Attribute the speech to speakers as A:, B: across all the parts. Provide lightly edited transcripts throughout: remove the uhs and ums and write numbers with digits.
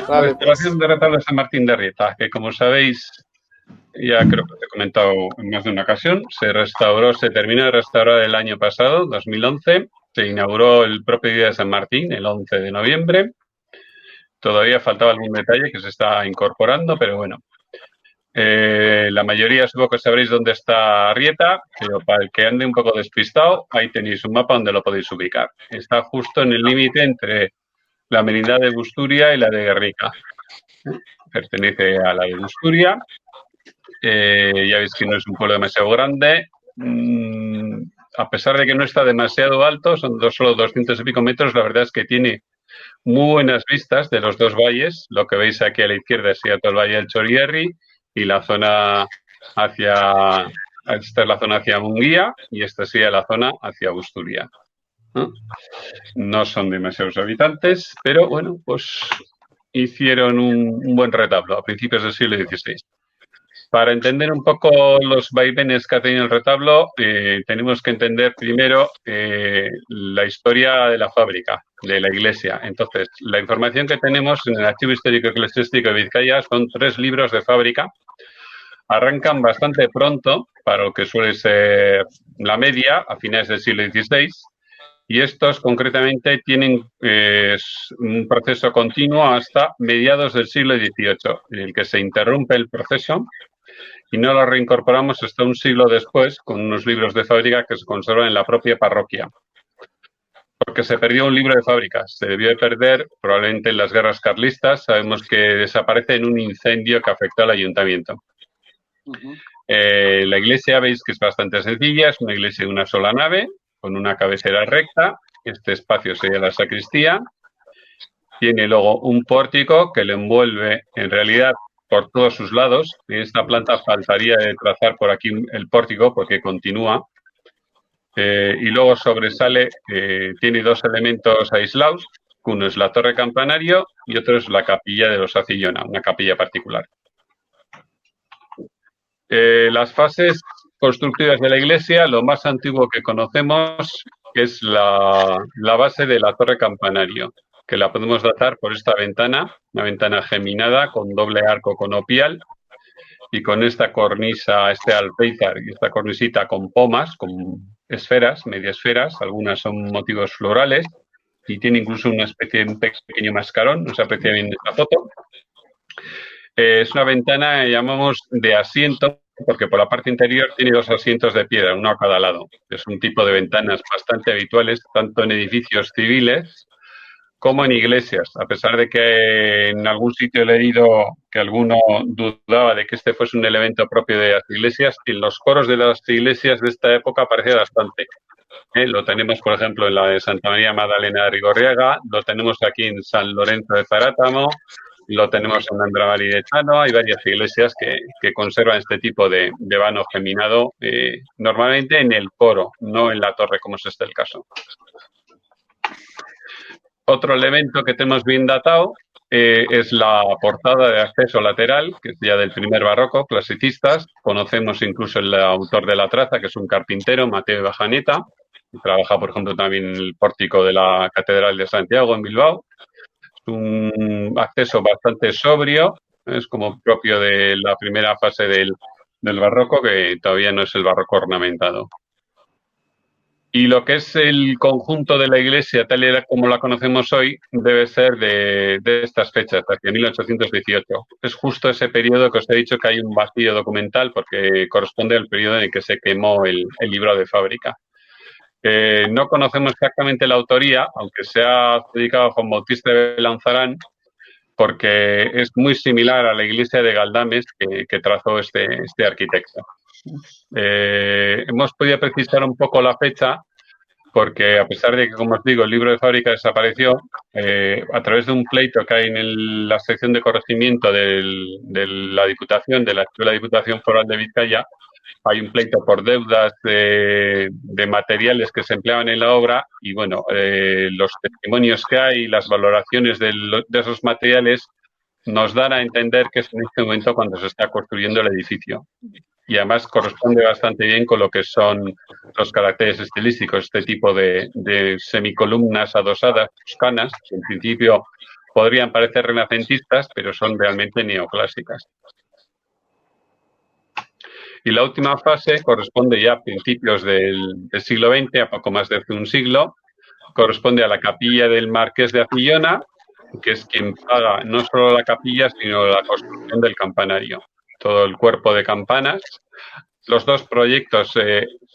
A: Dale,
B: Restauración
A: pues.
B: de retablo de San Martín de Rieta, que como sabéis, ya creo que os he comentado en más de una ocasión, se terminó de restaurar el año pasado, 2011, se inauguró el propio día de San Martín, el 11 de noviembre. Todavía faltaba algún detalle que se está incorporando, pero bueno. La mayoría supongo que sabréis dónde está Rieta, pero para el que ande un poco despistado, ahí tenéis un mapa donde lo podéis ubicar. Está justo en el límite entre la Merindad de Busturia y la de Guernica. Pertenece a la de Busturia. Ya veis que no es un pueblo demasiado grande. A pesar de que no está demasiado alto, son solo 200 y pico metros, la verdad es que tiene muy buenas vistas de los dos valles. Lo que veis aquí a la izquierda es todo el valle del Chorierri y la zona hacia... Esta es la zona hacia Munguía y esta sería la zona hacia Busturia. ¿No? No son demasiados habitantes, pero bueno, pues hicieron un buen retablo a principios del siglo XVI. Para entender un poco los vaivenes que ha tenido el retablo, tenemos que entender primero la historia de la fábrica, de la iglesia. Entonces, la información que tenemos en el Archivo Histórico Eclesiástico de Vizcaya son 3 libros de fábrica. Arrancan bastante pronto, para lo que suele ser la media, a finales del siglo XVI, y estos concretamente tienen un proceso continuo hasta mediados del siglo XVIII, en el que se interrumpe el proceso y no lo reincorporamos hasta un siglo después con unos libros de fábrica que se conservan en la propia parroquia. Porque se perdió un libro de fábrica, se debió de perder probablemente en las guerras carlistas, sabemos que desaparece en un incendio que afectó al ayuntamiento. La iglesia veis que es bastante sencilla, es una iglesia de una sola nave, con una cabecera recta, este espacio sería la sacristía, tiene luego un pórtico que le envuelve en realidad por todos sus lados. En esta planta faltaría de trazar por aquí el pórtico porque continúa. Y luego sobresale, tiene 2 elementos aislados. Uno es la torre campanario y otro es la capilla de los Acillona, una capilla particular. Las fases constructivas de la iglesia, lo más antiguo que conocemos es la base de la torre campanario, que la podemos datar por esta ventana, una ventana geminada con doble arco conopial y con esta cornisa, este alféizar y esta cornisita con pomas, con esferas, media esferas, algunas son motivos florales y tiene incluso una especie de un pequeño mascarón, no se aprecia bien en esta foto. Es una ventana, llamamos de asiento, porque por la parte interior tiene 2 asientos de piedra, uno a cada lado. Es un tipo de ventanas bastante habituales, tanto en edificios civiles como en iglesias, a pesar de que en algún sitio he leído que alguno dudaba de que este fuese un elemento propio de las iglesias, en los coros de las iglesias de esta época aparece bastante. Lo tenemos, por ejemplo, en la de Santa María Magdalena de Rigorriaga, lo tenemos aquí en San Lorenzo de Zarátamo, lo tenemos en Andramari de Chano, hay varias iglesias que conservan este tipo de vano geminado, normalmente en el coro, no en la torre, como es este el caso. Otro elemento que tenemos bien datado es la portada de acceso lateral, que es ya del primer barroco, clasicistas. Conocemos incluso el autor de la traza, que es un carpintero, Mateo Bajaneta. Trabaja, por ejemplo, también en el pórtico de la Catedral de Santiago, en Bilbao. Es un acceso bastante sobrio, es como propio de la primera fase del barroco, que todavía no es el barroco ornamentado. Y lo que es el conjunto de la iglesia, tal y como la conocemos hoy, debe ser de estas fechas, hacia 1818. Es justo ese periodo que os he dicho que hay un vacío documental porque corresponde al periodo en el que se quemó el libro de fábrica. No conocemos exactamente la autoría, aunque se ha dedicado a Juan Bautista de Lanzarán, porque es muy similar a la iglesia de Galdames que trazó este arquitecto. Hemos podido precisar un poco la fecha porque a pesar de que, como os digo, el libro de fábrica desapareció, a través de un pleito que hay en la sección de corregimiento de la Diputación, de la Escuela de Diputación Foral de Vizcaya, hay un pleito por deudas de materiales que se empleaban en la obra y, bueno, los testimonios que hay, las valoraciones de esos materiales nos dan a entender que es en este momento cuando se está construyendo el edificio. Y además corresponde bastante bien con lo que son los caracteres estilísticos, este tipo de semicolumnas adosadas toscanas, que en principio podrían parecer renacentistas, pero son realmente neoclásicas. Y la última fase corresponde ya a principios del siglo XX, a poco más de un siglo, corresponde a la capilla del Marqués de Acillona, que es quien paga no solo la capilla, sino la construcción del campanario, todo el cuerpo de campanas. Los dos proyectos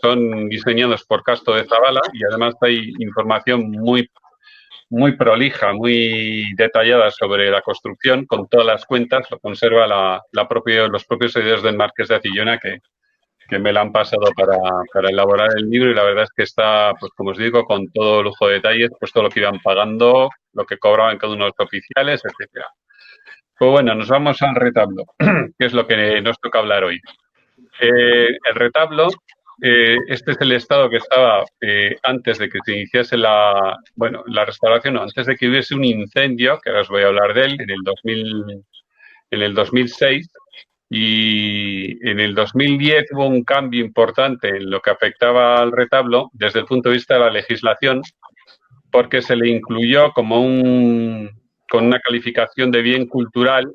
B: son diseñados por Casto de Zabala y además hay información muy prolija, muy detallada sobre la construcción, con todas las cuentas, lo conserva los propios herederos del Marqués de Acillona que me la han pasado para elaborar el libro y la verdad es que está, pues como os digo, con todo lujo de detalles, pues todo lo que iban pagando, lo que cobraban cada uno de los oficiales, etcétera. Pues bueno, nos vamos al retablo, que es lo que nos toca hablar hoy. El retablo, este es el estado que estaba antes de que se iniciase la restauración, no, antes de que hubiese un incendio, que ahora os voy a hablar de él, en el 2006, y en el 2010 hubo un cambio importante en lo que afectaba al retablo desde el punto de vista de la legislación, porque se le incluyó con una calificación de bien cultural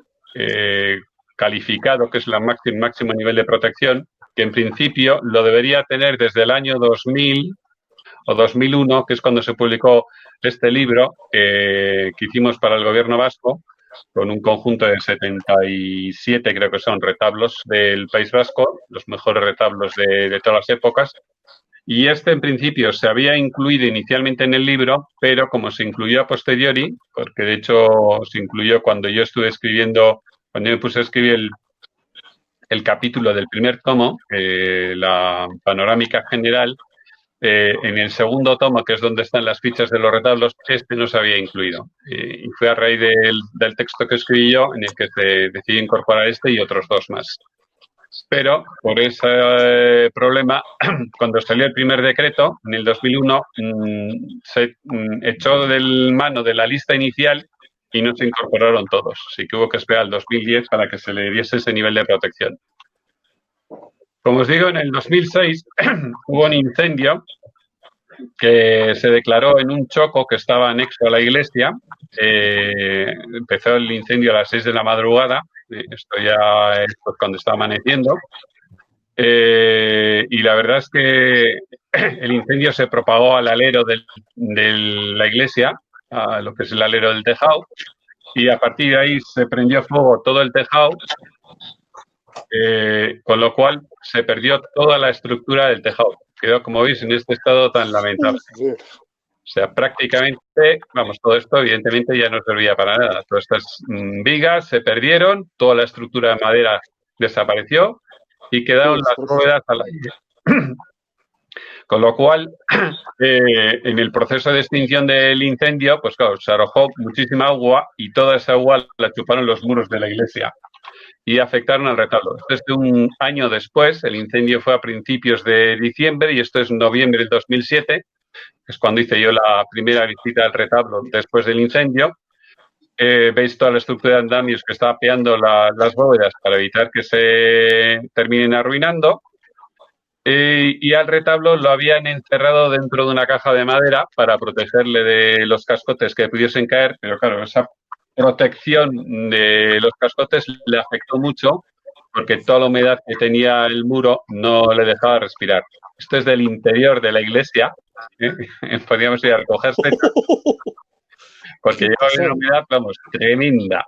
B: calificado, que es el máximo nivel de protección, que en principio lo debería tener desde el año 2000 o 2001, que es cuando se publicó este libro que hicimos para el gobierno vasco, con un conjunto de 77, creo que son, retablos del País Vasco, los mejores retablos de todas las épocas. Y este, en principio, se había incluido inicialmente en el libro, pero como se incluyó a posteriori, porque de hecho se incluyó cuando yo estuve escribiendo, cuando yo me puse a escribir el capítulo del primer tomo, la panorámica general, en el segundo tomo, que es donde están las fichas de los retablos, este no se había incluido. Y fue a raíz del texto que escribí yo en el que se decidió incorporar este y otros dos más. Pero por ese problema, cuando salió el primer decreto, en el 2001, se echó del mano de la lista inicial y no se incorporaron todos. Así que hubo que esperar al 2010 para que se le diese ese nivel de protección. Como os digo, en el 2006 hubo un incendio que se declaró en un choco que estaba anexo a la iglesia. Empezó el incendio a las 6 de la madrugada. Esto ya es cuando está amaneciendo. Y la verdad es que el incendio se propagó al alero de la iglesia, a lo que es el alero del tejado, y a partir de ahí se prendió fuego todo el tejado, con lo cual se perdió toda la estructura del tejado. Quedó, como veis, en este estado tan lamentable. O sea, prácticamente, todo esto evidentemente ya no servía para nada. Todas estas vigas se perdieron, toda la estructura de madera desapareció y quedaron las bóvedas al aire. Con lo cual, en el proceso de extinción del incendio, pues claro, se arrojó muchísima agua y toda esa agua la chuparon los muros de la iglesia y afectaron al retablo. Desde un año después, el incendio fue a principios de diciembre y esto es noviembre del 2007, que es cuando hice yo la primera visita al retablo después del incendio. Veis toda la estructura de andamios que está apeando las bóvedas para evitar que se terminen arruinando. Y al retablo lo habían encerrado dentro de una caja de madera para protegerle de los cascotes que pudiesen caer, pero claro, esa protección de los cascotes le afectó mucho porque toda la humedad que tenía el muro no le dejaba respirar. Esto es del interior de la iglesia, ¿eh? Podríamos ir a recogerse porque lleva una humedad, tremenda.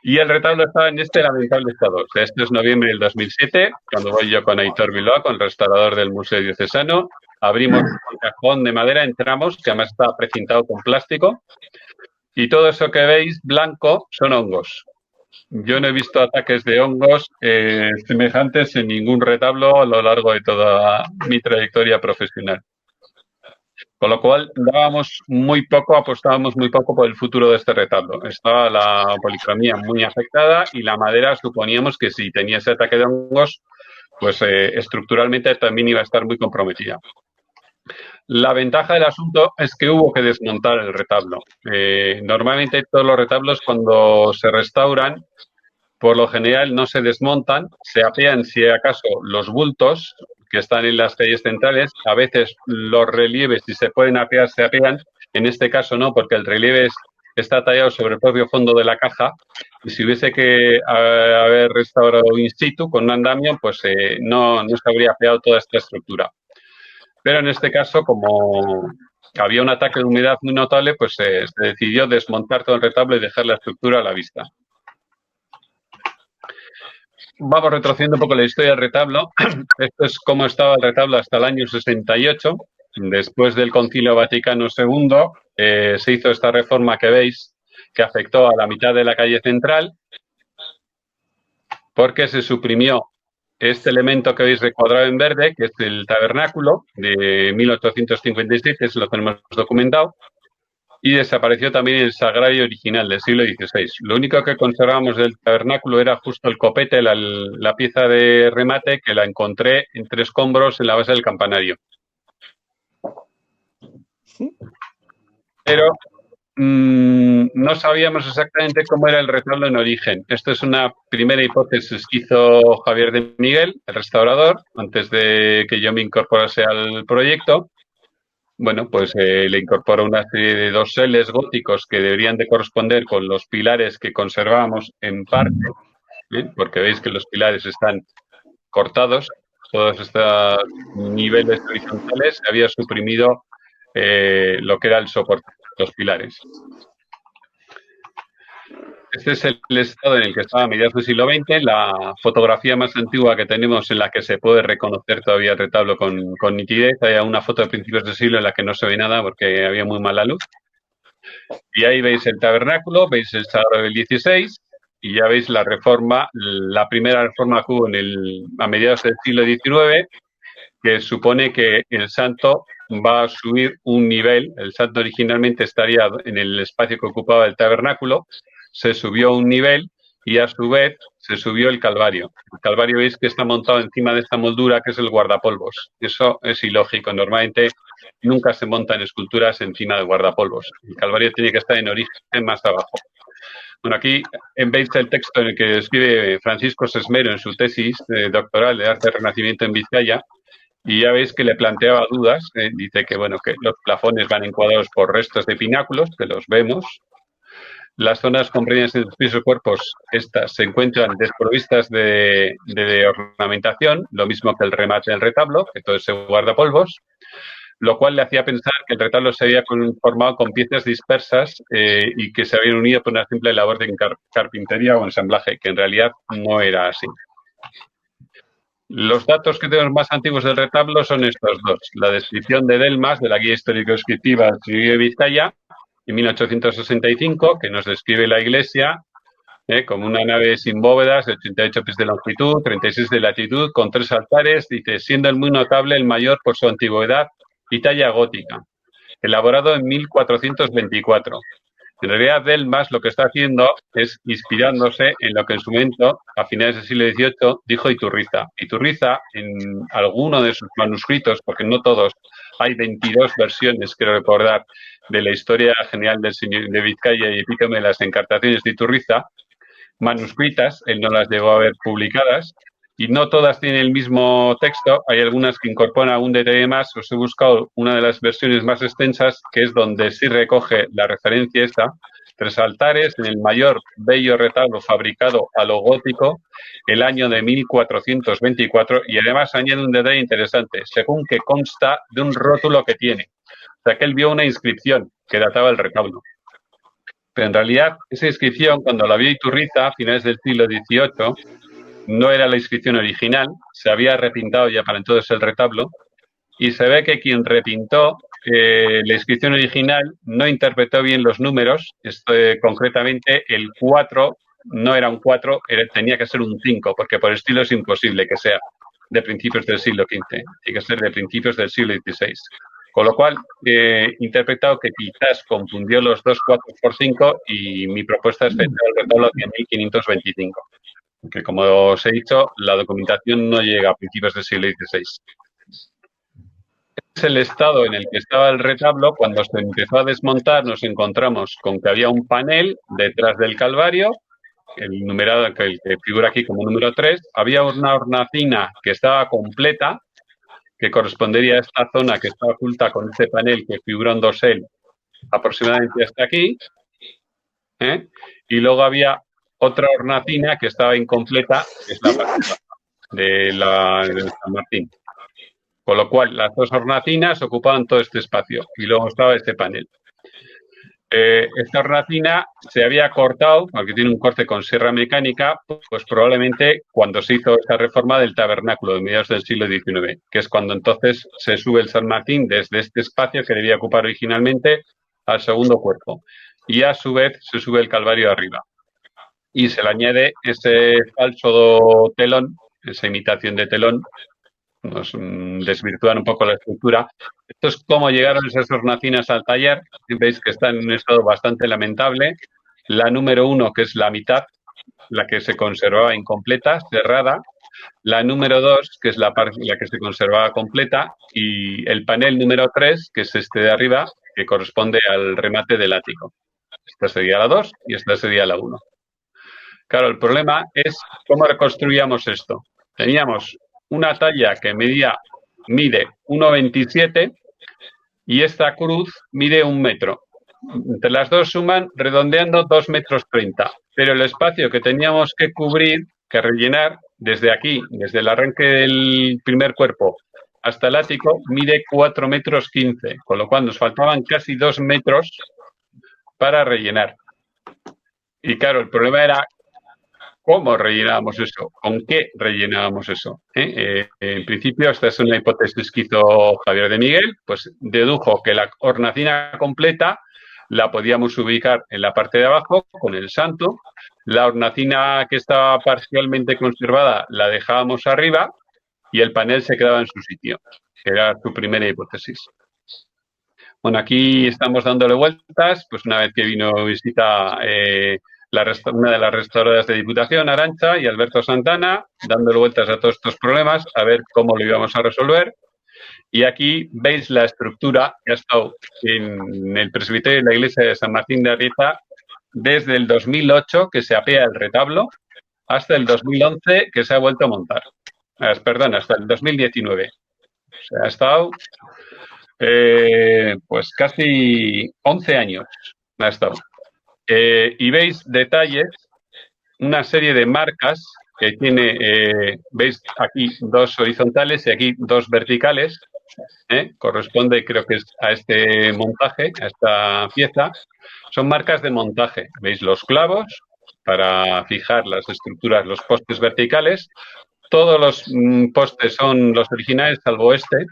B: Y el retablo estaba en este lamentable estado. O sea, esto es noviembre del 2007, cuando voy yo con Aitor Bilbao, con el restaurador del Museo Diocesano. Abrimos un cajón de madera, entramos, que además está precintado con plástico, y todo eso que veis blanco son hongos. Yo no he visto ataques de hongos semejantes en ningún retablo a lo largo de toda mi trayectoria profesional. Con lo cual, apostábamos muy poco por el futuro de este retablo. Estaba la policromía muy afectada y la madera suponíamos que si tenía ese ataque de hongos, pues estructuralmente también iba a estar muy comprometida. La ventaja del asunto es que hubo que desmontar el retablo. Normalmente todos los retablos cuando se restauran, por lo general no se desmontan, se apean si acaso los bultos que están en las calles centrales, a veces los relieves, si se pueden apear, se apean. En este caso no, porque el relieve está tallado sobre el propio fondo de la caja y si hubiese que haber restaurado in situ con un andamio, pues no se habría creado toda esta estructura. Pero en este caso, como había un ataque de humedad muy notable, pues se decidió desmontar todo el retablo y dejar la estructura a la vista. Vamos retrocediendo un poco la historia del retablo. Esto es cómo estaba el retablo hasta el año 68. Después del Concilio Vaticano II, se hizo esta reforma que veis, que afectó a la mitad de la calle central, porque se suprimió este elemento que veis recuadrado en verde, que es el tabernáculo de 1857, es lo que tenemos documentado, y desapareció también el sagrario original del siglo XVI. Lo único que conservamos del tabernáculo era justo el copete, la pieza de remate, que la encontré entre escombros en la base del campanario. Pero no sabíamos exactamente cómo era el retablo en origen. Esto es una primera hipótesis que hizo Javier de Miguel, el restaurador, antes de que yo me incorporase al proyecto. Bueno, pues le incorporó una serie de doseles góticos que deberían de corresponder con los pilares que conservamos en parte, porque veis que los pilares están cortados, todos estos niveles horizontales, se había suprimido lo que era el soporte, los pilares. Este es el estado en el que estaba a mediados del siglo XX. La fotografía más antigua que tenemos en la que se puede reconocer todavía el retablo con nitidez. Hay una foto de principios del siglo en la que no se ve nada porque había muy mala luz. Y ahí veis el tabernáculo, veis el sagrario del XVI y ya veis la reforma, la primera reforma que hubo a mediados del siglo XIX, que supone que el santo va a subir un nivel. El santo originalmente estaría en el espacio que ocupaba el tabernáculo, se subió un nivel y a su vez se subió el Calvario. El Calvario veis que está montado encima de esta moldura que es el guardapolvos. Eso es ilógico. Normalmente nunca se montan esculturas encima del guardapolvos. El Calvario tiene que estar en origen más abajo. Bueno, aquí veis el texto en el que escribe Francisco Sesmero en su tesis doctoral de arte del Renacimiento en Vizcaya, y ya veis que le planteaba dudas. Dice que, bueno, que los plafones van encuadrados por restos de pináculos, que los vemos. Las zonas comprendidas en los pisos cuerpos, estas se encuentran desprovistas de ornamentación, lo mismo que el remate del retablo, que todo ese guardapolvos, lo cual le hacía pensar que el retablo se había formado con piezas dispersas y que se habían unido por una simple labor de carpintería o ensamblaje, que en realidad no era así. Los datos que tenemos más antiguos del retablo son estos dos. La descripción de Delmas, de la Guía Histórico-Descriptiva de Vizcaya, en 1865, que nos describe la iglesia como una nave sin bóvedas, de 88 pies de longitud, 36 de latitud, con 3 altares, dice, siendo el muy notable el mayor por su antigüedad y talla gótica, elaborado en 1424. En realidad, Delmas lo que está haciendo es inspirándose en lo que en su momento, a finales del siglo XVIII, dijo Iturriza. Iturriza, en alguno de sus manuscritos, porque no todos, hay 22 versiones, quiero recordar, de la historia general de Vizcaya y epítome de las encartaciones de Iturriza, manuscritas, él no las llegó a ver publicadas, y no todas tienen el mismo texto, hay algunas que incorporan algún detalle más. Os he buscado una de las versiones más extensas, que es donde sí recoge la referencia esta, 3 altares en el mayor bello retablo fabricado a lo gótico, el año de 1424, y además añade un detalle interesante, según que consta de un rótulo que tiene. O sea, que él vio una inscripción que databa el retablo. Pero en realidad, esa inscripción, cuando la vio Iturriza a finales del siglo XVIII, no era la inscripción original, se había repintado ya para entonces el retablo, y se ve que quien repintó la inscripción original no interpretó bien los números. Concretamente el 4 no era un 4, tenía que ser un 5, porque por estilo es imposible que sea de principios del siglo XV, tiene que ser de principios del siglo XVI. Con lo cual, he interpretado que quizás confundió los dos 4 por 5 y mi propuesta es fechar el retablo hacia 1525. Que, como os he dicho, la documentación no llega a principios del siglo XVI. Es el estado en el que estaba el retablo. Cuando se empezó a desmontar, nos encontramos con que había un panel detrás del Calvario, el numerado que figura aquí como número 3. Había una hornacina que estaba completa, que correspondería a esta zona que está oculta con este panel que figura en dosel aproximadamente hasta aquí. ¿eh? Y luego había otra hornacina que estaba incompleta, que es la parte de San Martín. Con lo cual, las dos hornacinas ocupaban todo este espacio y luego estaba este panel. Esta hornacina se había cortado, porque tiene un corte con sierra mecánica, pues probablemente cuando se hizo esta reforma del tabernáculo de mediados del siglo XIX, que es cuando entonces se sube el San Martín desde este espacio que debía ocupar originalmente al segundo cuerpo. Y a su vez se sube el Calvario arriba. Y se le añade ese falso telón, esa imitación de telón, nos desvirtúan un poco la estructura. Esto es cómo llegaron esas hornacinas al taller. Veis que está en un estado bastante lamentable. La número 1, que es la mitad, la que se conservaba incompleta, cerrada. La número 2, que es la que se conservaba completa. Y el panel número 3, que es este de arriba, que corresponde al remate del ático. Esta sería la 2 y esta sería la 1. Claro, el problema es cómo reconstruíamos esto. Teníamos una talla que mide 1,27 y esta cruz mide 1 metro. Entre las dos suman, redondeando, 2,30 m. Pero el espacio que teníamos que cubrir, que rellenar, desde aquí, desde el arranque del primer cuerpo hasta el ático, mide 4,15 m, con lo cual nos faltaban casi 2 metros para rellenar. Y claro, el problema era ¿cómo rellenábamos eso? ¿Con qué rellenábamos eso? En principio, esta es una hipótesis que hizo Javier de Miguel, pues dedujo que la hornacina completa la podíamos ubicar en la parte de abajo con el santo, la hornacina que estaba parcialmente conservada la dejábamos arriba y el panel se quedaba en su sitio. Era su primera hipótesis. Bueno, aquí estamos dándole vueltas, pues una vez que vino visita una de las restauradoras de Diputación, Arantxa, y Alberto Santana, dándole vueltas a todos estos problemas, a ver cómo lo íbamos a resolver. Y aquí veis la estructura que ha estado en el presbiterio de la iglesia de San Martín de Arrieta desde el 2008, que se apea el retablo, hasta el 2011, que se ha vuelto a montar. Perdón, hasta el 2019. O sea, ha estado pues casi 11 años. Ha estado. Y veis detalles, una serie de marcas que tiene, veis aquí 2 horizontales y aquí 2 verticales, corresponde creo que es a este montaje, a esta pieza, son marcas de montaje, veis los clavos para fijar las estructuras, los postes verticales, todos los postes son los originales salvo este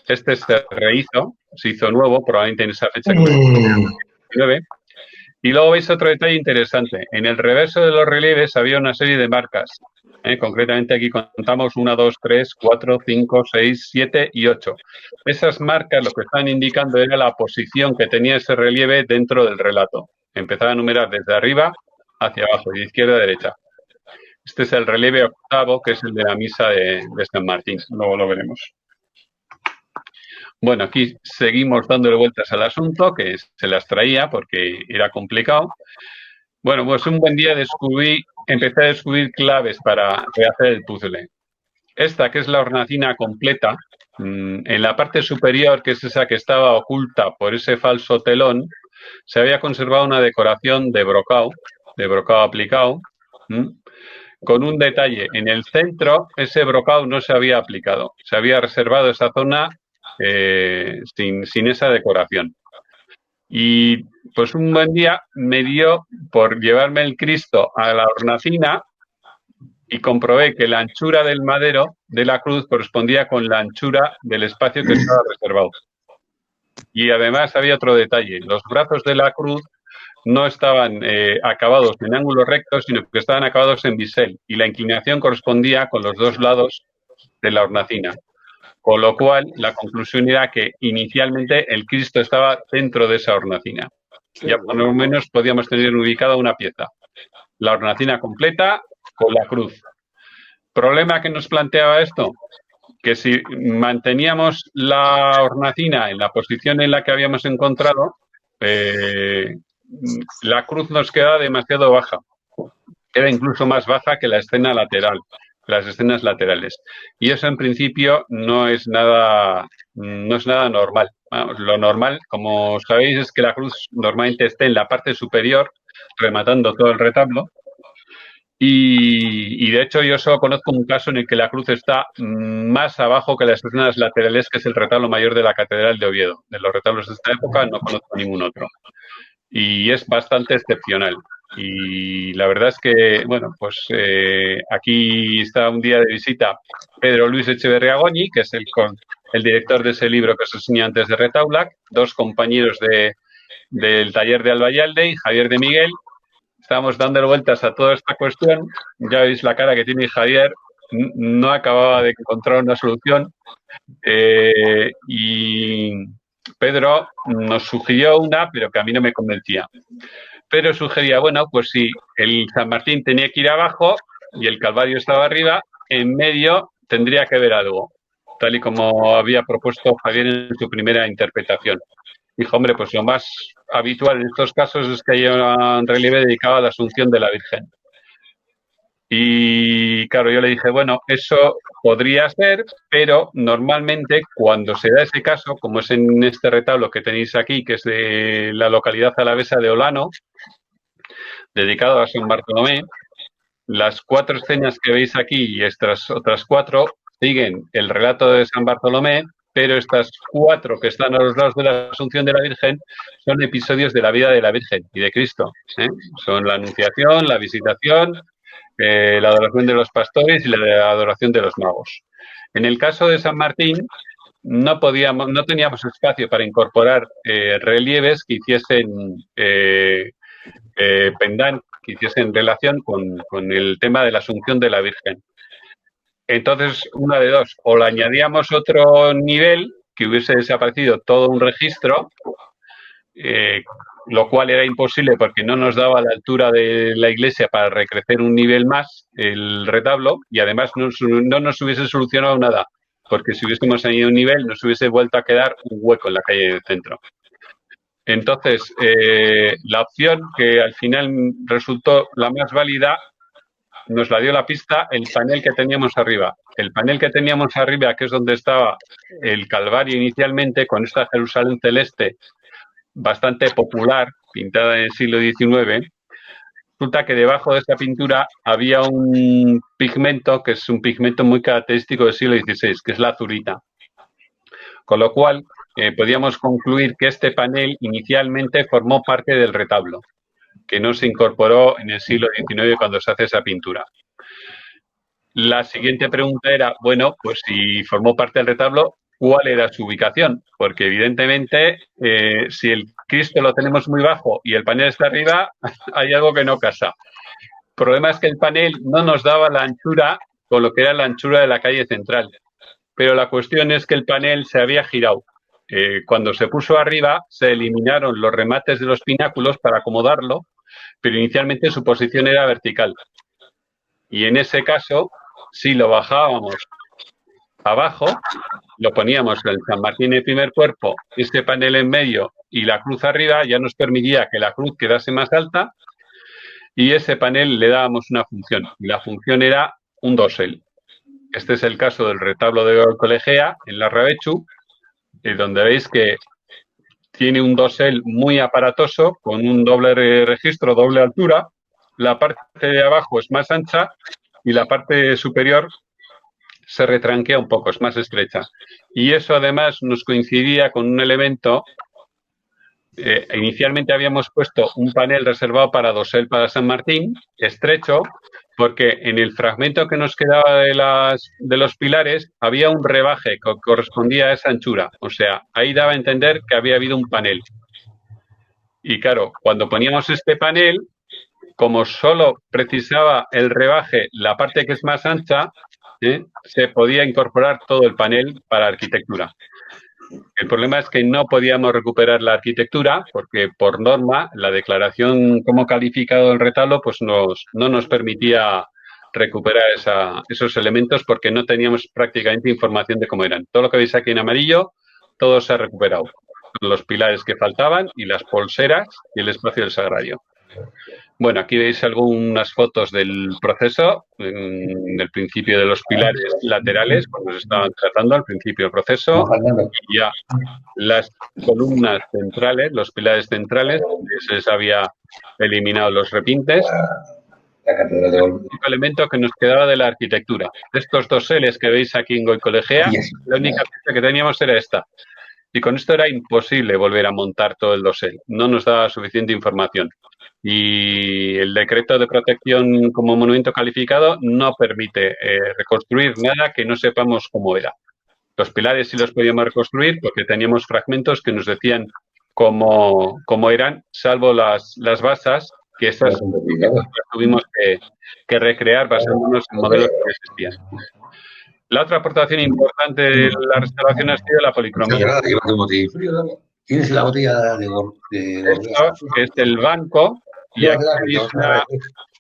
B: se rehizo, se hizo nuevo, probablemente en esa fecha que 19. Y luego veis otro detalle interesante. En el reverso de los relieves había una serie de marcas. Concretamente aquí contamos 1, 2, 3, 4, 5, 6, 7 y 8. Esas marcas lo que están indicando era la posición que tenía ese relieve dentro del relato. Empezaba a numerar desde arriba hacia abajo, de izquierda a derecha. Este es el relieve octavo, que es el de la misa de San Martín. Luego lo veremos. Bueno, aquí seguimos dándole vueltas al asunto, que se las traía porque era complicado. Bueno, pues un buen día empecé a descubrir claves para rehacer el puzzle. Esta, que es la hornacina completa, en la parte superior, que es esa que estaba oculta por ese falso telón, se había conservado una decoración de brocado aplicado, con un detalle. En el centro, ese brocado no se había aplicado. Se había reservado esa zona sin esa decoración. Y pues un buen día me dio por llevarme el Cristo a la hornacina y comprobé que la anchura del madero de la cruz correspondía con la anchura del espacio que estaba reservado. Y además había otro detalle. Los brazos de la cruz no estaban acabados en ángulo recto, sino que estaban acabados en bisel. Y la inclinación correspondía con los 2 lados de la hornacina. Con lo cual, la conclusión era que inicialmente el Cristo estaba dentro de esa hornacina. Ya por lo menos podíamos tener ubicada una pieza. La hornacina completa con la cruz. ¿Problema que nos planteaba esto? Que si manteníamos la hornacina en la posición en la que habíamos encontrado, la cruz nos queda demasiado baja. Queda incluso más baja que la escena lateral, las escenas laterales. Y eso en principio no es nada normal. Lo normal, como sabéis, es que la cruz normalmente esté en la parte superior rematando todo el retablo. Y de hecho yo solo conozco un caso en el que la cruz está más abajo que las escenas laterales, que es el retablo mayor de la Catedral de Oviedo. De los retablos de esta época no conozco ningún otro. Y es bastante excepcional. Y la verdad es que, bueno, pues aquí está un día de visita Pedro Luis Echeverría Goñi, que es el director de ese libro que os enseñé antes de Retaulac, dos compañeros del taller de Albayalde y Javier de Miguel. Estamos dando vueltas a toda esta cuestión. Ya veis la cara que tiene Javier, no acababa de encontrar una solución. Y Pedro nos sugirió una, pero que a mí no me convencía. Pero sugería, bueno, pues si el San Martín tenía que ir abajo y el Calvario estaba arriba, en medio tendría que haber algo, tal y como había propuesto Javier en su primera interpretación. Dijo, hombre, pues lo más habitual en estos casos es que haya un relieve dedicado a la Asunción de la Virgen. Y claro, yo le dije, bueno, eso podría ser, pero normalmente cuando se da ese caso, como es en este retablo que tenéis aquí, que es de la localidad alavesa de Olano, dedicado a San Bartolomé, las 4 escenas que veis aquí y estas otras 4 siguen el relato de San Bartolomé, pero estas 4 que están a los lados de la Asunción de la Virgen son episodios de la vida de la Virgen y de Cristo. Son la Anunciación, la Visitación, la adoración de los pastores y la adoración de los magos. En el caso de San Martín, no teníamos espacio para incorporar relieves que hiciesen pendant, que hiciesen relación con el tema de la Asunción de la Virgen. Entonces, una de dos, o le añadíamos otro nivel que hubiese desaparecido todo un registro, lo cual era imposible porque no nos daba la altura de la iglesia para recrecer un nivel más el retablo, y además no nos hubiese solucionado nada, porque si hubiésemos añadido un nivel nos hubiese vuelto a quedar un hueco en la calle del centro. Entonces, la opción que al final resultó la más válida nos la dio la pista el panel que teníamos arriba. El panel que teníamos arriba, que es donde estaba el Calvario inicialmente, con esta Jerusalén celeste bastante popular, pintada en el siglo XIX, resulta que debajo de esta pintura había un pigmento, que es un pigmento muy característico del siglo XVI, que es la azurita. Con lo cual, podíamos concluir que este panel inicialmente formó parte del retablo, que no se incorporó en el siglo XIX cuando se hace esa pintura. La siguiente pregunta era, bueno, pues si formó parte del retablo, ¿cuál era su ubicación? Porque evidentemente, si el Cristo lo tenemos muy bajo y el panel está arriba, hay algo que no casa. El problema es que el panel no nos daba la anchura con lo que era la anchura de la calle central. Pero la cuestión es que el panel se había girado. Cuando se puso arriba, se eliminaron los remates de los pináculos para acomodarlo, pero inicialmente su posición era vertical. Y en ese caso, si lo bajábamos abajo, lo poníamos el San Martín en el primer cuerpo, este panel en medio y la cruz arriba, ya nos permitía que la cruz quedase más alta, y ese panel le dábamos una función. Y la función era un dosel. Este es el caso del retablo de Colegea en la Rabechu, donde veis que tiene un dosel muy aparatoso, con un doble registro, doble altura. La parte de abajo es más ancha y la parte superior se retranquea un poco, es más estrecha. Y eso además nos coincidía con un elemento. Inicialmente habíamos puesto un panel reservado para dosel para San Martín, estrecho, porque en el fragmento que nos quedaba de los pilares había un rebaje que correspondía a esa anchura. O sea, ahí daba a entender que había habido un panel. Y claro, cuando poníamos este panel, como solo precisaba el rebaje la parte que es más ancha, se podía incorporar todo el panel para arquitectura. El problema es que no podíamos recuperar la arquitectura porque, por norma, la declaración como calificado del retablo pues no nos permitía recuperar esos elementos porque no teníamos prácticamente información de cómo eran. Todo lo que veis aquí en amarillo, todo se ha recuperado. Los pilares que faltaban y las polseras y el espacio del sagrario. Bueno, aquí veis algunas fotos del proceso, del principio de los pilares laterales, cuando se estaban tratando al principio del proceso, y ya las columnas centrales, los pilares centrales, donde se les había eliminado los repintes,
A: La catedral de
B: el
A: Gol.
B: único elemento que nos quedaba de la arquitectura. De estos doseles que veis aquí en Goicolegea,
A: Y así,
B: la única pieza que teníamos era esta. Y con esto era imposible volver a montar todo el dosel. No nos daba suficiente información. Y el decreto de protección como monumento calificado no permite reconstruir nada que no sepamos cómo era. Los pilares sí los podíamos reconstruir porque teníamos fragmentos que nos decían cómo eran, salvo las basas, que
A: no
B: esas
A: es complicado.
B: las tuvimos que recrear basándonos en modelos que ya existían. La otra aportación importante de la restauración ha sido la
A: Muchas
B: policromía.
A: gracias, lleva un botellín frío, dame. ¿Tienes la botella de
B: Esto
A: Gorbea?
B: es el banco y aquí
A: Llévatela porque
B: tenéis
A: vamos a ver.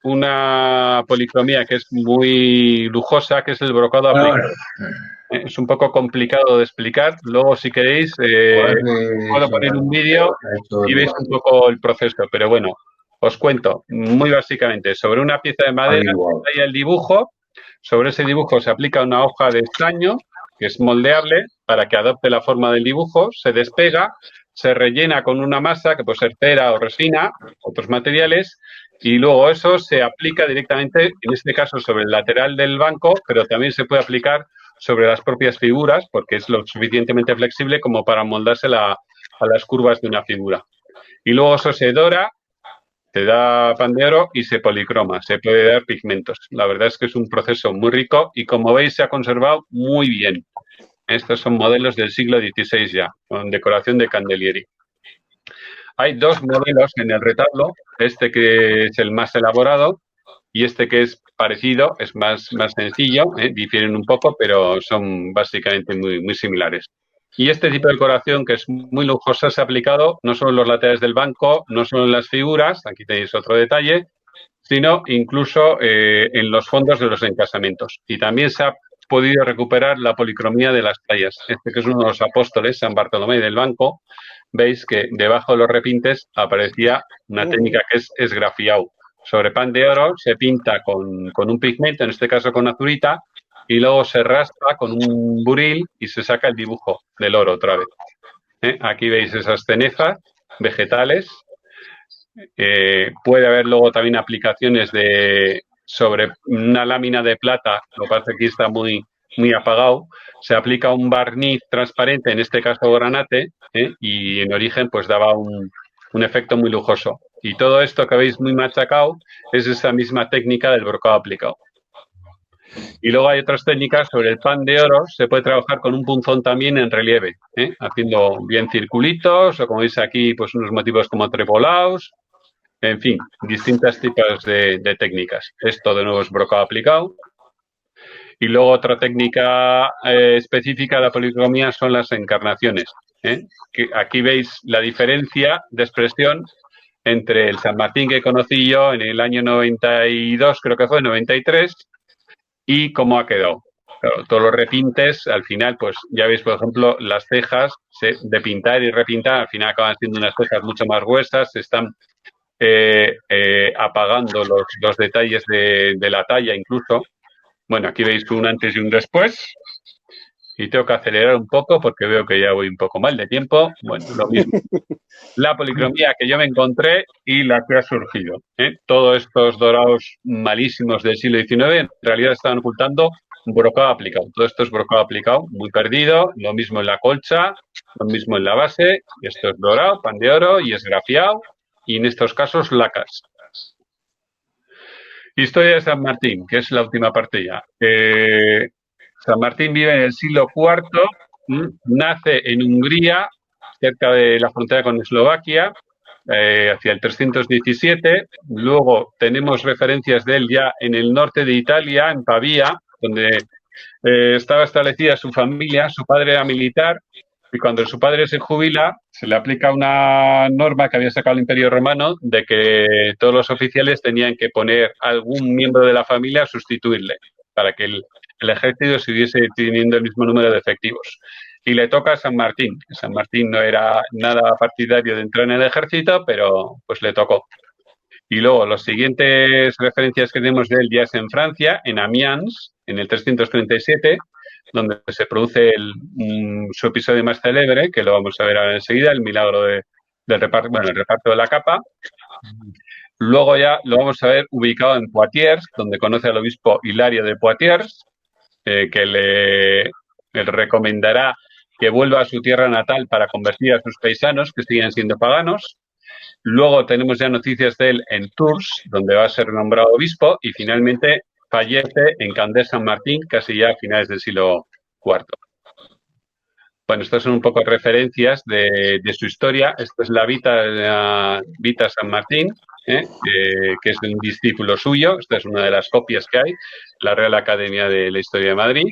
B: una policromía que es muy lujosa, que es el brocado
A: Bueno,
B: aplicado.
A: bueno.
B: Es un poco complicado de explicar. Luego, si queréis,
A: Igual que
B: puedo poner un vídeo
A: ha hecho
B: y
A: el
B: veis
A: lugar.
B: un poco el proceso. Pero bueno, os cuento muy básicamente. Sobre una pieza de
A: Al
B: madera
A: igual.
B: hay el dibujo. Sobre ese dibujo se aplica una hoja de estaño que es moldeable para que adopte la forma del dibujo. Se despega, se rellena con una masa que puede ser cera o resina, otros materiales, y luego eso se aplica directamente, en este caso sobre el lateral del banco, pero también se puede aplicar sobre las propias figuras, porque es lo suficientemente flexible como para moldarse a las curvas de una figura. Y luego eso se dora, se da pan de oro y se policroma, se puede dar pigmentos. La verdad es que es un proceso muy rico y como veis se ha conservado muy bien. Estos son modelos del siglo XVI ya, con decoración de Candelieri. Hay dos modelos en el retablo, este que es el más elaborado y este que es parecido, es más sencillo, difieren un poco, pero son básicamente muy similares. Y este tipo de decoración, que es muy lujosa, se ha aplicado no solo en los laterales del banco, no solo en las figuras, aquí tenéis otro detalle, sino incluso en los fondos de los encasamientos. Y también se ha podido recuperar la policromía de las tallas. Este que es uno de los apóstoles, San Bartolomé del Banco, veis que debajo de los repintes aparecía una técnica que es esgrafiado. Sobre pan de oro se pinta con un pigmento, en este caso con azurita, y luego se raspa con un buril y se saca el dibujo del oro otra vez. Aquí veis esas cenefas vegetales. Puede haber luego también aplicaciones sobre una lámina de plata, lo que pasa es que aquí está muy apagado, se aplica un barniz transparente, en este caso granate, y en origen pues daba un efecto muy lujoso. Y todo esto que veis muy machacado es esa misma técnica del brocado aplicado. Y luego hay otras técnicas sobre el pan de oro, se puede trabajar con un punzón también en relieve, haciendo bien circulitos o como veis aquí pues unos motivos como trepolados, en fin, distintos tipos de técnicas. Esto de nuevo es brocado aplicado. Y luego otra técnica específica de la policromía son las encarnaciones. Que aquí veis la diferencia de expresión entre el San Martín que conocí yo en el año 92, creo que fue, 93, y cómo ha quedado. Claro, todos los repintes, al final, pues ya veis, por ejemplo, las cejas de pintar y repintar, al final acaban siendo unas cejas mucho más gruesas, se están apagando los detalles de la talla incluso. Bueno, aquí veis un antes y un después. Y tengo que acelerar un poco porque veo que ya voy un poco mal de tiempo. Bueno, lo mismo. La policromía que yo me encontré y la que ha surgido. Todos estos dorados malísimos del siglo XIX en realidad estaban ocultando brocado aplicado. Todo esto es brocado aplicado, muy perdido. Lo mismo en la colcha, lo mismo en la base. Esto es dorado, pan de oro y esgrafiado. Y en estos casos lacas. Historia de San Martín, que es la última parte ya. San Martín vive en el siglo IV, nace en Hungría, cerca de la frontera con Eslovaquia, hacia el 317. Luego tenemos referencias de él ya en el norte de Italia, en Pavía, donde estaba establecida su familia. Su padre era militar y cuando su padre se jubila, se le aplica una norma que había sacado el Imperio Romano de que todos los oficiales tenían que poner algún miembro de la familia a sustituirle para que el ejército siguiese teniendo el mismo número de efectivos. Y le toca a San Martín. San Martín no era nada partidario de entrar en el ejército, pero pues le tocó. Y luego, las siguientes referencias que tenemos de él ya es en Francia, en Amiens, en el 337, donde se produce su episodio más célebre, que lo vamos a ver ahora enseguida, el milagro del reparto, bueno, el reparto de la capa. Luego ya lo vamos a ver ubicado en Poitiers, donde conoce al obispo Hilario de Poitiers, que le recomendará que vuelva a su tierra natal para convertir a sus paisanos, que siguen siendo paganos. Luego tenemos ya noticias de él en Tours, donde va a ser nombrado obispo, y finalmente fallece en Candé-Saint-Martin, casi ya a finales del siglo IV. Bueno, estas son un poco referencias de su historia. Esta es la Vita San Martín, que es un discípulo suyo. Esta es una de las copias que hay, la Real Academia de la Historia de Madrid.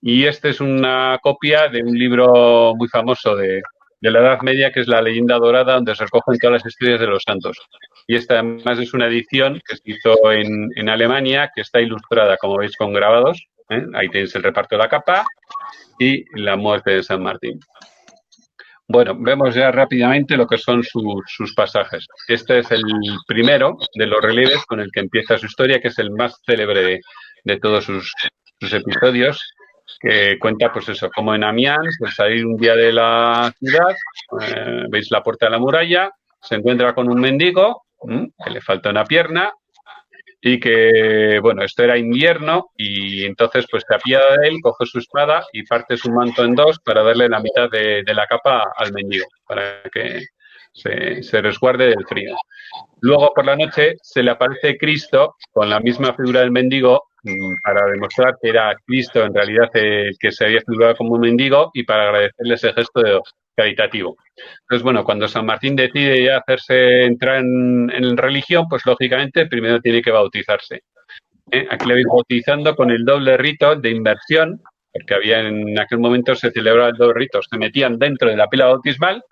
B: Y esta es una copia de un libro muy famoso de la Edad Media, que es La Leyenda Dorada, donde se recogen todas las historias de los santos. Y esta además es una edición que se hizo en Alemania, que está ilustrada, como veis, con grabados. Ahí tenéis el reparto de la capa y la muerte de San Martín. Bueno, vemos ya rápidamente lo que son sus pasajes. Este es el primero de los relieves con el que empieza su historia, que es el más célebre de todos sus episodios, que cuenta, pues eso, como en Amiens, al salir un día de la ciudad, veis la puerta de la muralla, se encuentra con un mendigo, que le falta una pierna, y que, bueno, esto era invierno y entonces pues se apiada de él, coge su espada y parte su manto en dos para darle la mitad de la capa al mendigo, para que se resguarde del frío. Luego por la noche se le aparece Cristo con la misma figura del mendigo para demostrar que era Cristo en realidad el que se había figurado como un mendigo y para agradecerle ese gesto caritativo. Entonces, bueno, cuando San Martín decide ya entrar en religión, pues lógicamente primero tiene que bautizarse. Aquí le vais bautizando con el doble rito de inmersión, porque había en aquel momento se celebraba el doble rito, se metían dentro de la pila bautismal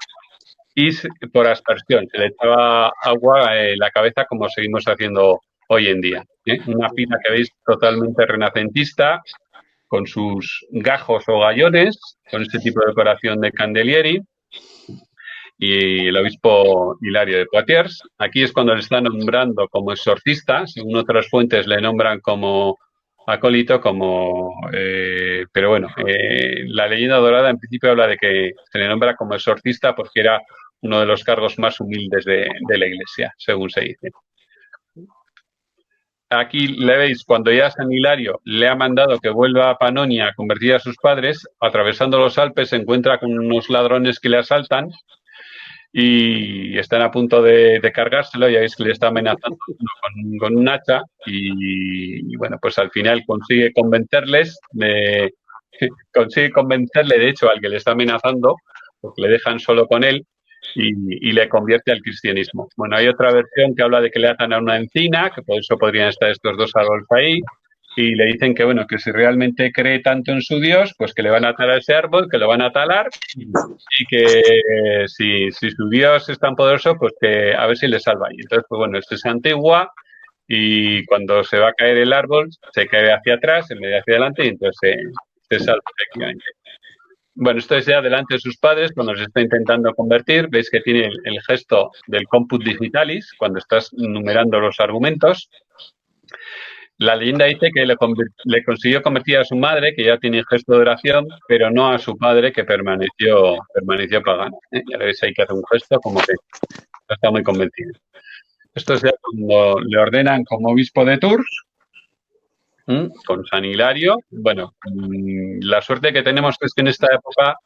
B: y por aspersión, se le echaba agua en la cabeza como seguimos haciendo hoy en día. Una pila que veis totalmente renacentista, con sus gajos o gallones, con este tipo de decoración de Candelieri, y el obispo Hilario de Poitiers. Aquí es cuando le están nombrando como exorcista, según otras fuentes le nombran como acólito, pero bueno, la leyenda dorada en principio habla de que se le nombra como exorcista porque era uno de los cargos más humildes de la Iglesia, según se dice. Aquí le veis, cuando ya San Hilario le ha mandado que vuelva a Panonia a convertir a sus padres, atravesando los Alpes se encuentra con unos ladrones que le asaltan y están a punto de cargárselo, ya veis que le está amenazando con un hacha y bueno, pues al final consigue convencerle, de hecho, al que le está amenazando, porque le dejan solo con él y le convierte al cristianismo. Bueno, hay otra versión que habla de que le atan a una encina, que por eso podrían estar estos dos árboles ahí, y le dicen que, bueno, que si realmente cree tanto en su Dios, pues que le van a atar a ese árbol, que lo van a talar, y que si su Dios es tan poderoso, pues que a ver si le salva. Y entonces, pues bueno, esto se antigua y cuando se va a caer el árbol, se cae hacia atrás en vez de hacia adelante y entonces se salva efectivamente. Bueno, esto es ya delante de sus padres, cuando se está intentando convertir. Veis que tiene el gesto del comput digitalis, cuando estás numerando los argumentos. La leyenda dice que le consiguió convertir a su madre, que ya tiene el gesto de oración, pero no a su padre, que permaneció pagano. Ya le veis ahí que hace un gesto como que no está muy convencido. Esto es ya cuando le ordenan como obispo de Tours, con San Hilario. Bueno, la suerte que tenemos es que en esta época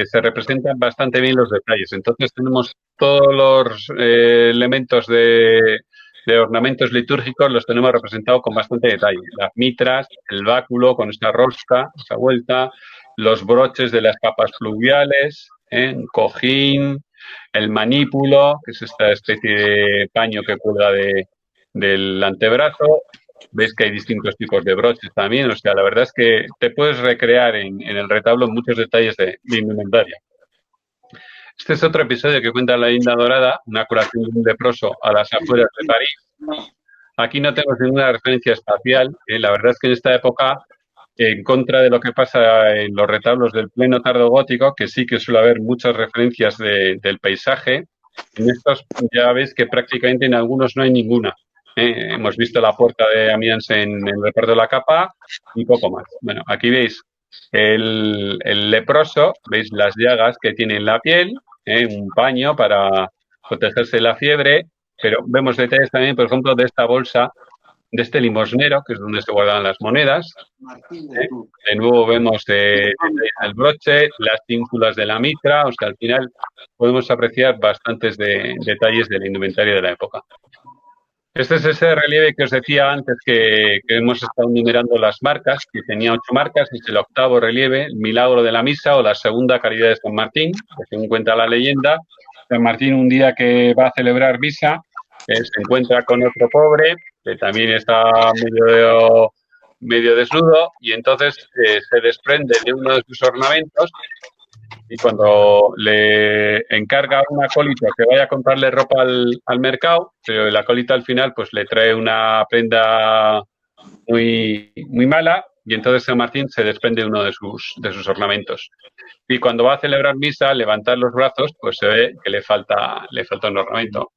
B: se representan bastante bien los detalles. Entonces tenemos todos los elementos de ornamentos litúrgicos, los tenemos representados con bastante detalle. Las mitras, el báculo con esta rosca, esa vuelta, los broches de las capas pluviales, cojín, el manípulo, que es esta especie de paño que cuelga del antebrazo. Ves que hay distintos tipos de broches también. O sea, la verdad es que te puedes recrear en el retablo muchos detalles de indumentaria. Este es otro episodio que cuenta la leyenda dorada, una curación de un leproso a las afueras de París. Aquí no tenemos ninguna referencia espacial. La verdad es que en esta época, en contra de lo que pasa en los retablos del pleno tardo gótico, que sí que suele haber muchas referencias del paisaje, En estos ya ves que prácticamente en algunos no hay ninguna. Hemos visto la puerta de Amiens en el reparto de la capa y poco más. Bueno, aquí veis el leproso, veis las llagas que tiene en la piel, un paño para protegerse de la fiebre, pero vemos detalles también, por ejemplo, de esta bolsa, de este limosnero, que es donde se guardan las monedas. De nuevo vemos detalles del broche, las ínfulas de la mitra, o sea, al final podemos apreciar bastantes detalles del indumentario de la época. Este es ese relieve que os decía antes que hemos estado numerando las marcas, que tenía 8 marcas, es el octavo relieve, el milagro de la misa o la segunda caridad de San Martín, que según cuenta la leyenda, San Martín un día que va a celebrar misa, se encuentra con otro pobre, que también está medio desnudo, y entonces se desprende de uno de sus ornamentos y cuando le encarga a un acólito que vaya a comprarle ropa al mercado, pero el acólito al final pues le trae una prenda muy mala y entonces San Martín se desprende uno de sus ornamentos. Y cuando va a celebrar misa, levantar los brazos, pues se ve que le falta un ornamento.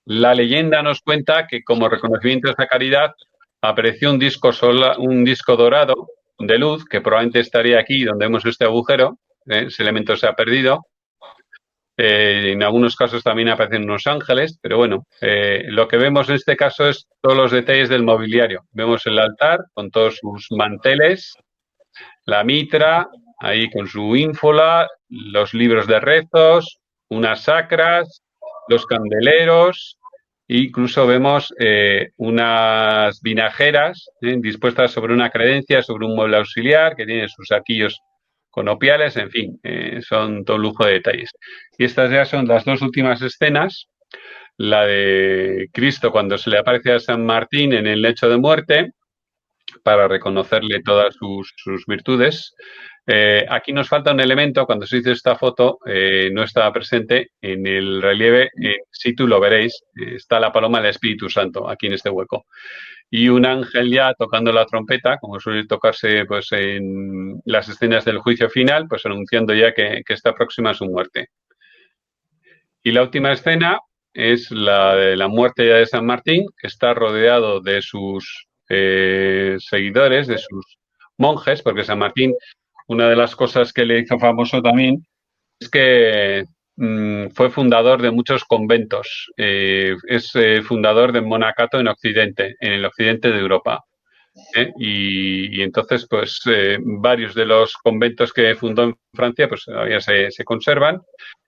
B: La leyenda nos cuenta que como reconocimiento a esta caridad apareció un disco dorado de luz, que probablemente estaría aquí donde vemos este agujero, ese elemento se ha perdido. En algunos casos también aparecen unos ángeles, pero bueno, lo que vemos en este caso es todos los detalles del mobiliario. Vemos el altar con todos sus manteles, la mitra, ahí con su ínfola, los libros de rezos, unas sacras, los candeleros, e incluso vemos unas vinajeras dispuestas sobre una credencia, sobre un mueble auxiliar que tiene sus arquillos conopiales, en fin, son todo lujo de detalles. Y estas ya son las dos últimas escenas, la de Cristo cuando se le aparece a San Martín en el lecho de muerte, para reconocerle todas sus virtudes. Aquí nos falta un elemento, cuando se hizo esta foto, no estaba presente en el relieve, si tú lo veréis, está la paloma del Espíritu Santo, aquí en este hueco. Y un ángel ya tocando la trompeta, como suele tocarse pues, en las escenas del juicio final, pues anunciando ya que está próxima a su muerte. Y la última escena es la de la muerte ya de San Martín, que está rodeado de sus seguidores, de sus monjes, porque San Martín, una de las cosas que le hizo famoso también es que fue fundador de muchos conventos, es fundador del monacato en Occidente, en el occidente de Europa. Y entonces, pues, varios de los conventos que fundó en Francia, pues todavía se conservan.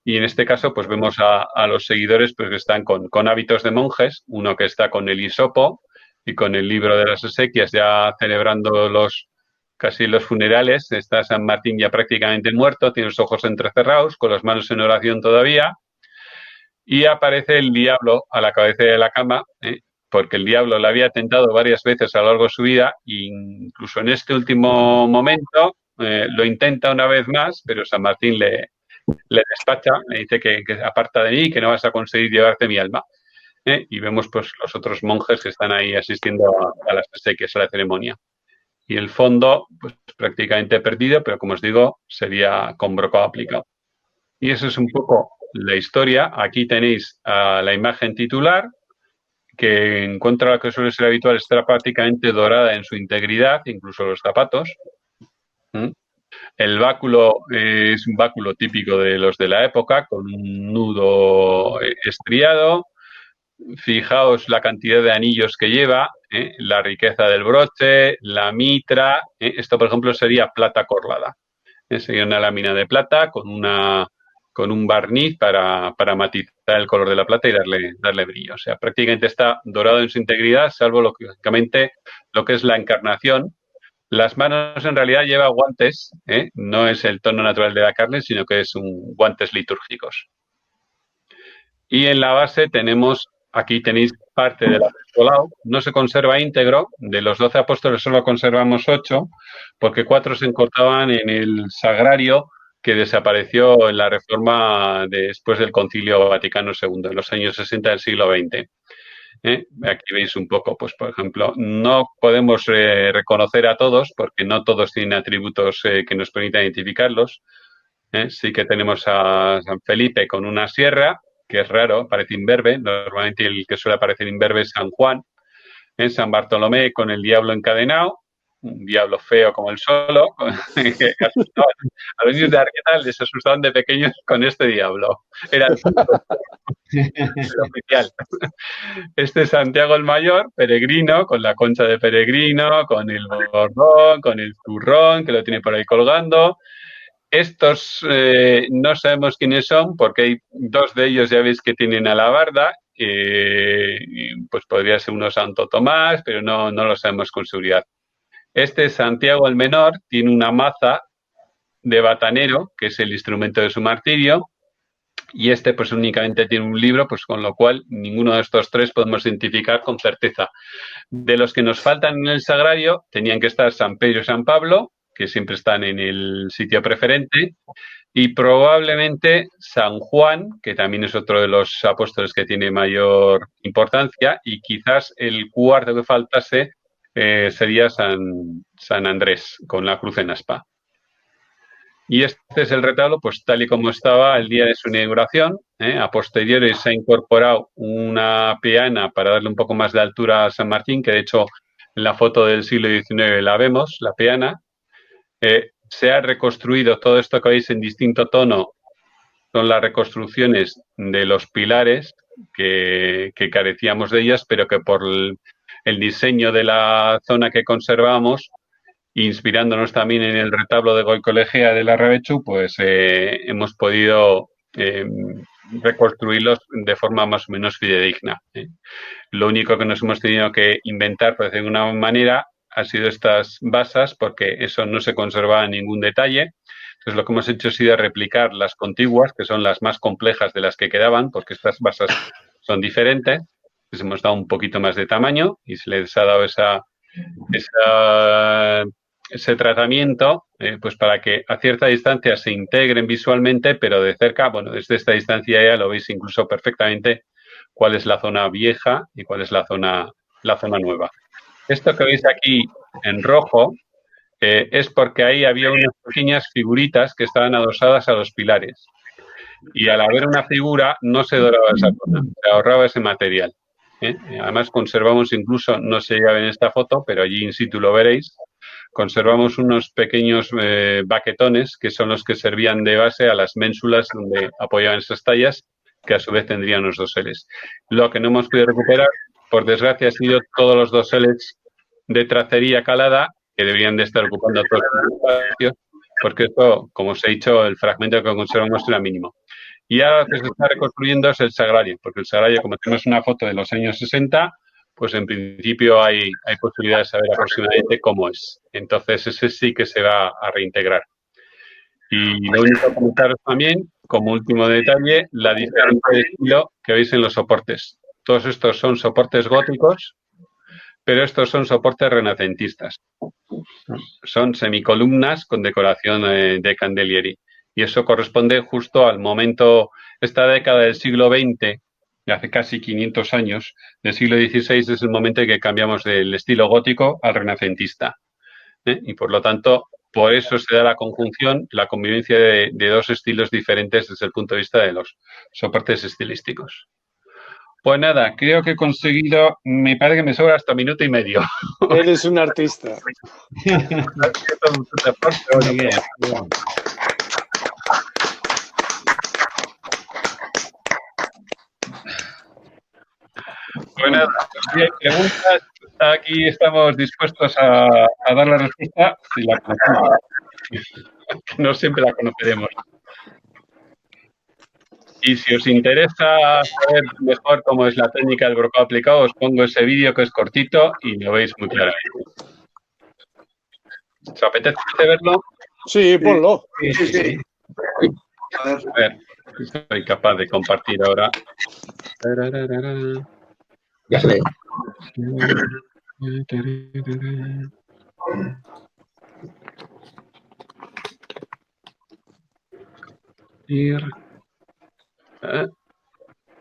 B: Y en este caso, pues vemos a los seguidores pues, que están con hábitos de monjes, uno que está con el hisopo y con el libro de las exequias, ya celebrando casi los funerales. Está San Martín ya prácticamente muerto, tiene los ojos entrecerrados, con las manos en oración todavía. Y aparece el diablo a la cabeza de la cama, porque el diablo le había tentado varias veces a lo largo de su vida, e incluso en este último momento lo intenta una vez más, pero San Martín le despacha, le dice que aparta de mí, que no vas a conseguir llevarte mi alma. Y vemos pues los otros monjes que están ahí asistiendo a las exequias, a la ceremonia. Y el fondo, pues prácticamente perdido, pero como os digo, sería con brocal aplicado. Y eso es un poco la historia. Aquí tenéis la imagen titular, que en contra de lo que suele ser habitual está prácticamente dorada en su integridad, incluso los zapatos. El báculo es un báculo típico de los de la época, con un nudo estriado. Fijaos la cantidad de anillos que lleva, la riqueza del broche, la mitra. Esto, por ejemplo, sería plata corlada. Sería una lámina de plata con un barniz para matizar el color de la plata y darle brillo. O sea, prácticamente está dorado en su integridad, salvo lógicamente lo que es la encarnación. Las manos en realidad lleva guantes, no es el tono natural de la carne, sino que es guantes litúrgicos. Y en la base aquí tenéis parte del apostolado, no se conserva íntegro, de los 12 apóstoles solo conservamos 8, porque 4 se encontraban en el sagrario que desapareció en la reforma después del Concilio Vaticano II, en los años 60 del siglo XX. Aquí veis un poco, pues por ejemplo, no podemos reconocer a todos, porque no todos tienen atributos que nos permitan identificarlos. Sí que tenemos a San Felipe con una sierra, que es raro, parece imberbe. Normalmente el que suele aparecer imberbe es San Juan, en San Bartolomé con el diablo encadenado, un diablo feo como el solo, que asustaban a los niños de Arguetal, les asustaban de pequeños con este diablo. Era el oficial. Este es Santiago el Mayor, peregrino, con la concha de peregrino, con el bordón, con el zurrón, que lo tiene por ahí colgando. Estos no sabemos quiénes son, porque hay dos de ellos, ya veis que tienen alabarda. Pues podría ser uno Santo Tomás, pero no lo sabemos con seguridad. Este Santiago el Menor tiene una maza de batanero, que es el instrumento de su martirio, y este pues únicamente tiene un libro, pues con lo cual ninguno de estos tres podemos identificar con certeza. De los que nos faltan en el sagrario, tenían que estar San Pedro y San Pablo, que siempre están en el sitio preferente, y probablemente San Juan, que también es otro de los apóstoles que tiene mayor importancia, y quizás el cuarto que faltase sería San Andrés, con la cruz en aspa. Y este es el retablo, pues tal y como estaba el día de su inauguración. A posteriori se ha incorporado una peana para darle un poco más de altura a San Martín, que de hecho en la foto del siglo XIX la vemos, la peana. Se ha reconstruido todo esto que veis en distinto tono, son las reconstrucciones de los pilares que carecíamos de ellas, pero que por el diseño de la zona que conservamos, inspirándonos también en el retablo de Goicoechea de Larrabechu, pues hemos podido reconstruirlos de forma más o menos fidedigna. Lo único que nos hemos tenido que inventar, por decirlo de alguna manera, ha sido estas basas, porque eso no se conservaba en ningún detalle. Entonces, lo que hemos hecho ha sido replicar las contiguas, que son las más complejas de las que quedaban, porque estas basas son diferentes. Les hemos dado un poquito más de tamaño y se les ha dado ese tratamiento, pues para que a cierta distancia se integren visualmente, pero de cerca, bueno, desde esta distancia ya lo veis incluso perfectamente cuál es la zona vieja y cuál es la zona nueva. Esto que veis aquí en rojo es porque ahí había unas pequeñas figuritas que estaban adosadas a los pilares. Y al haber una figura no se doraba esa zona, se ahorraba ese material. Además conservamos incluso, no se llega en esta foto, pero allí in situ lo veréis, conservamos unos pequeños baquetones que son los que servían de base a las ménsulas donde apoyaban esas tallas, que a su vez tendrían los doseles. Lo que no hemos podido recuperar, por desgracia, ha sido todos los doseles de tracería calada, que deberían de estar ocupando todos los espacios, porque esto, como os he dicho, el fragmento que conservamos era mínimo. Y ahora lo que se está reconstruyendo es el sagrario, porque el sagrario, como tenemos una foto de los años 60, pues en principio hay posibilidad de saber aproximadamente cómo es. Entonces ese sí que se va a reintegrar. Y lo único que comentaros también, como último detalle, la diferencia de estilo que veis en los soportes. Todos estos son soportes góticos, pero estos son soportes renacentistas. Son semicolumnas con decoración de Candelieri. Y eso corresponde justo al momento, esta década del siglo XX, de hace casi 500 años, del siglo XVI, es el momento en que cambiamos del estilo gótico al renacentista. Y por lo tanto, por eso se da la conjunción, la convivencia de dos estilos diferentes desde el punto de vista de los soportes estilísticos. Pues nada, creo que he conseguido, me parece que me sobra hasta minuto y medio.
C: Eres un artista.
A: Muy bien.
B: Pues nada, si hay preguntas, aquí estamos dispuestos a dar la respuesta si la conocemos. No siempre la conoceremos. Y si os interesa saber mejor cómo es la técnica del brocado aplicado, os pongo ese vídeo que es cortito y lo veis muy claramente. ¿Os apetece verlo?
C: Sí, ponlo.
A: Sí.
B: A ver, soy capaz de compartir ahora.
A: Ya se ve.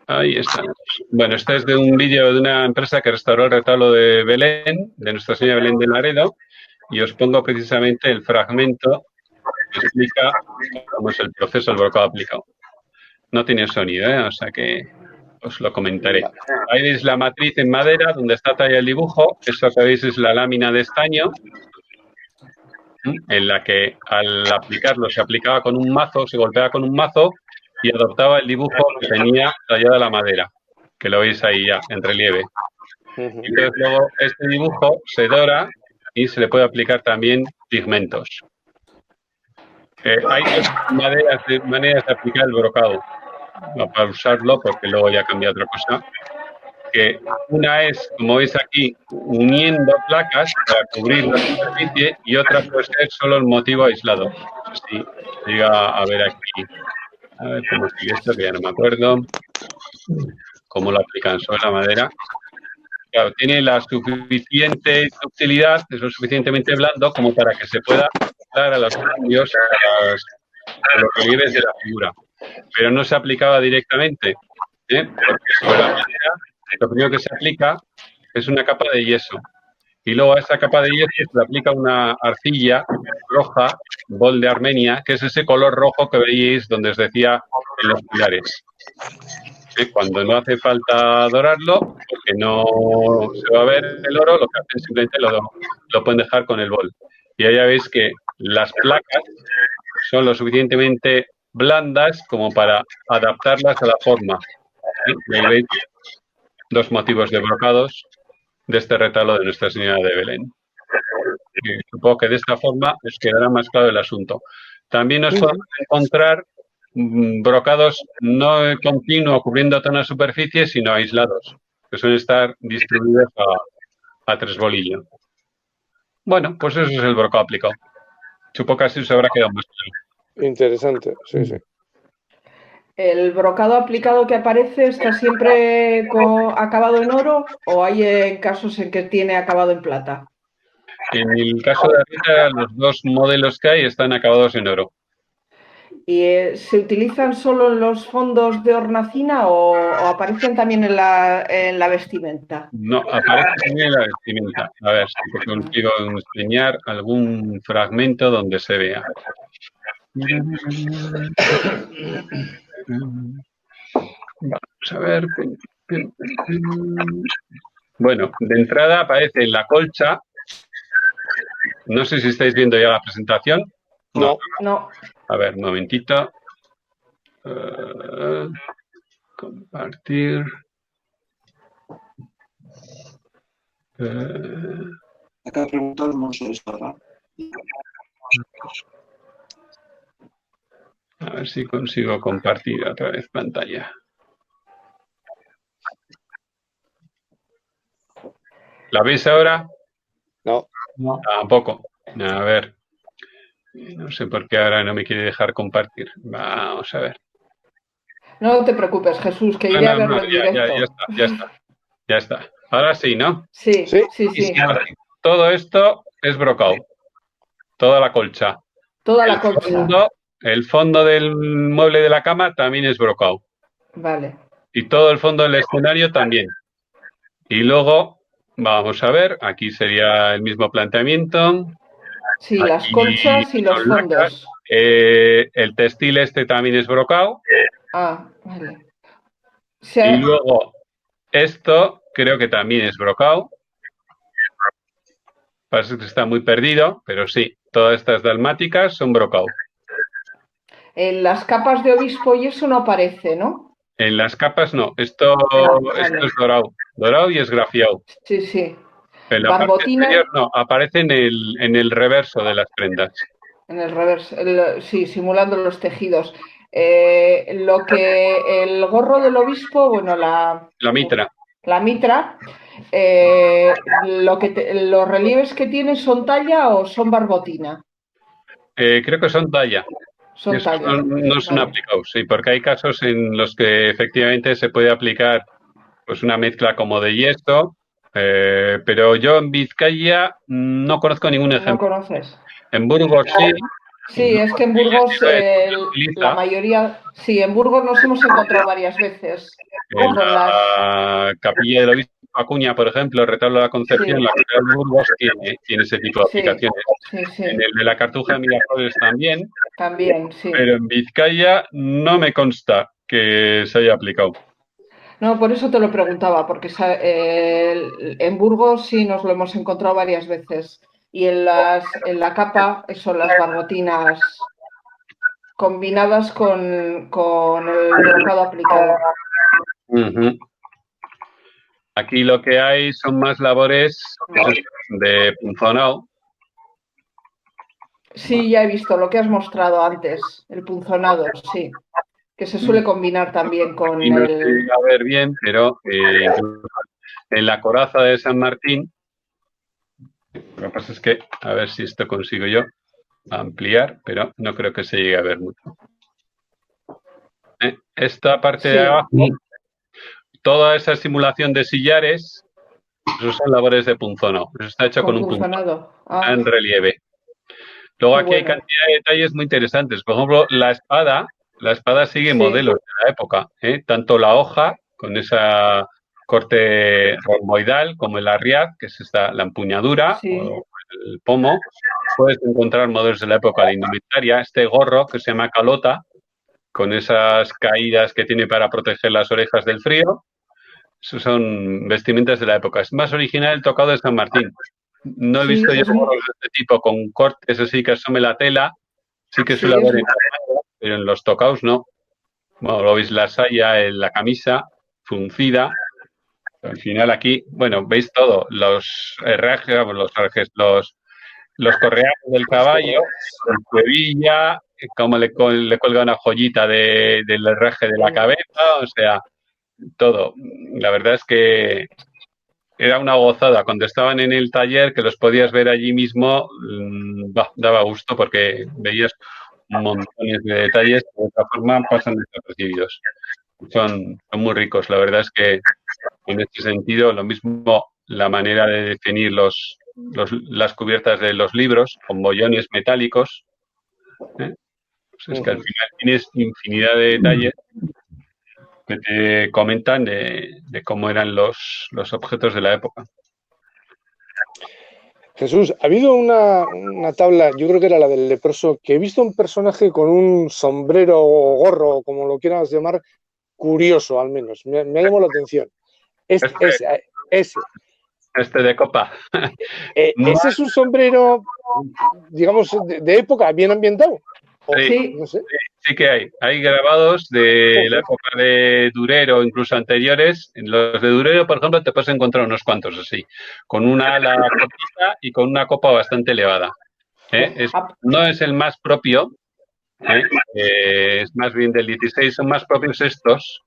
B: Ahí está. Bueno, este es de un vídeo de una empresa que restauró el retablo de Belén, de Nuestra Señora Belén de Laredo, y os pongo precisamente el fragmento que explica cómo es el proceso del brocado aplicado. No tiene sonido, o sea que os lo comentaré. Ahí veis la matriz en madera donde está tallado el dibujo. Eso que veis es la lámina de estaño, en la que al aplicarlo se aplicaba con un mazo, se golpeaba con un mazo y adoptaba el dibujo que tenía tallada la madera, que lo veis ahí ya en relieve. Entonces luego este dibujo se dora y se le puede aplicar también pigmentos. Hay dos maneras de aplicar el brocado, no para usarlo porque luego ya cambia otra cosa. Que una es, como veis aquí, uniendo placas para cubrir la superficie y otra puede ser solo el motivo aislado. No sé si llega a ver aquí. A ver cómo sigue esto, que ya no me acuerdo. Cómo lo aplican sobre la madera. Claro, tiene la suficiente ductilidad, es lo suficientemente blando como para que se pueda adaptar a los cambios, a los relieves de la figura. Pero no se aplicaba directamente, porque sobre la madera lo primero que se aplica es una capa de yeso. Y luego a esa capa de yeso se le aplica una arcilla roja, bol de Armenia, que es ese color rojo que veis donde os decía en los pilares. Cuando no hace falta dorarlo, porque no se va a ver el oro, lo que hacen simplemente lo pueden dejar con el bol. Y ahí ya veis que las placas son lo suficientemente blandas como para adaptarlas a la forma. Y ahí veis dos motivos de brocados de este retablo de Nuestra Señora de Belén. Y supongo que de esta forma os quedará más claro el asunto. También os podemos encontrar brocados no continuos cubriendo toda una superficie, sino aislados, que suelen estar distribuidos a tres bolillos. Bueno, pues eso es el brocado aplicado. Supongo que así os habrá quedado más claro.
C: Interesante, sí, sí.
D: ¿El brocado aplicado que aparece está siempre acabado en oro o hay casos en que tiene acabado en plata?
B: En el caso de Rita, los dos modelos que hay están acabados en oro.
D: ¿Y se utilizan solo en los fondos de hornacina o aparecen también en la vestimenta?
B: No, aparece también en la vestimenta. A ver si te consigo enseñar algún fragmento donde se vea. Vamos a ver. Bueno, de entrada aparece en la colcha. No sé si estáis viendo ya la presentación.
D: No.
B: A ver, un momentito. Compartir.
E: Acá preguntamos esto, ¿verdad?
B: A ver si consigo compartir otra vez pantalla. ¿La veis ahora?
C: No.
B: Tampoco. A ver. No sé por qué ahora no me quiere dejar compartir. Vamos a ver.
D: No te preocupes, Jesús, que iré a verlo en directo.
B: Ya está. Ahora sí, ¿no?
D: Sí.
B: Todo esto es brocado. Toda la colcha.
D: Toda la colcha.
B: El fondo del mueble de la cama también es brocado.
D: Vale.
B: Y todo el fondo del escenario también. Y luego, vamos a ver, aquí sería el mismo planteamiento.
D: Sí, aquí las colchas y los fondos.
B: El textil este también es brocado.
D: Vale.
B: Y luego, esto creo que también es brocado. Parece que está muy perdido, pero sí, todas estas dalmáticas son brocado.
D: En las capas de obispo y eso no aparece, ¿no?
B: En las capas no, esto es dorado y esgrafiado.
D: Sí.
B: En la parte exterior no, aparece en el reverso de las prendas.
D: En el reverso, sí, simulando los tejidos. El gorro del obispo, bueno, la
B: mitra.
D: La mitra, los relieves que tiene son talla o son barbotina.
B: Creo que son talla. No son
D: vale.
B: aplicados, sí, porque hay casos en los que efectivamente se puede aplicar pues una mezcla como de yeso, pero yo en Vizcaya no conozco ningún ejemplo.
D: ¿No conoces?
B: En Burgos sí.
D: Sí, es que en Burgos la mayoría, sí, en Burgos nos hemos encontrado varias veces.
B: En la capilla del obispo Acuña, por ejemplo, el retablo de la Concepción, la capilla de Burgos tiene ese tipo de aplicaciones.
D: Sí.
B: En el de la Cartuja de Miraflores también.
D: También, sí.
B: Pero en Vizcaya no me consta que se haya aplicado.
D: No, por eso te lo preguntaba, porque en Burgos sí nos lo hemos encontrado varias veces. Y en la capa son las barbotinas combinadas con el brocado aplicado.
B: Ujú. Aquí lo que hay son más labores de punzonado.
D: Sí, ya he visto lo que has mostrado antes, el punzonado, sí, que se suele combinar también con
B: Y no se
D: el...
B: llega a ver bien, pero incluso en la coraza de San Martín, lo que pasa es que, a ver si esto consigo yo ampliar, pero no creo que se llegue a ver mucho. Esta parte de
D: Sí,
B: abajo, toda esa simulación de sillares, eso son labores de punzonado. Eso está hecho con
D: con
B: un punzón
D: punzonado. Ah,
B: en relieve. Luego
D: qué
B: aquí hay
D: bueno.
B: cantidad de detalles muy interesantes. Por ejemplo, la espada sigue
D: Sí.
B: modelos de la época, ¿eh? Tanto la hoja, con esa corte romboidal, como el arriaz, que es la empuñadura,
D: Sí,
B: o el pomo. Puedes encontrar modelos de la época, la indumentaria, este gorro que se llama calota, con esas caídas que tiene para proteger las orejas del frío. Esos son vestimentas de la época. Es más original el tocado de San Martín. No he
D: sí,
B: visto yo gorros de este tipo con cortes así que asome la tela. Sí que suele
D: sí,
B: haber en la, pero en los tocados no. Bueno, lo veis la saya, la camisa fruncida. Al final aquí, bueno, veis todo. Los herrajes, los correazos del caballo, con hebilla, como le cuelga una joyita del herraje de la cabeza, o sea, todo. La verdad es que era una gozada. Cuando estaban en el taller, que los podías ver allí mismo, daba gusto porque veías montones de detalles que de otra forma pasan desapercibidos. Son muy ricos. La verdad es que en este sentido, lo mismo la manera de definir las cubiertas de los libros con bollones metálicos. ¿Eh? Pues es que al final tienes infinidad de detalles que te comentan de cómo eran los objetos de la época.
C: Jesús, ha habido una tabla, yo creo que era la del leproso, que he visto un personaje con un sombrero o gorro, como lo quieras llamar, curioso al menos. Me ha llamado la atención.
B: Este de copa.
C: ¿Ese es un sombrero, digamos, de época, bien ambientado?
B: Sí,
C: no sé.
B: sí que hay. Hay grabados de la época de Durero, incluso anteriores. En los de Durero, por ejemplo, te puedes encontrar unos cuantos así, con una ala cortita y con una copa bastante elevada. No es el más propio, es más bien del 16, son más propios estos,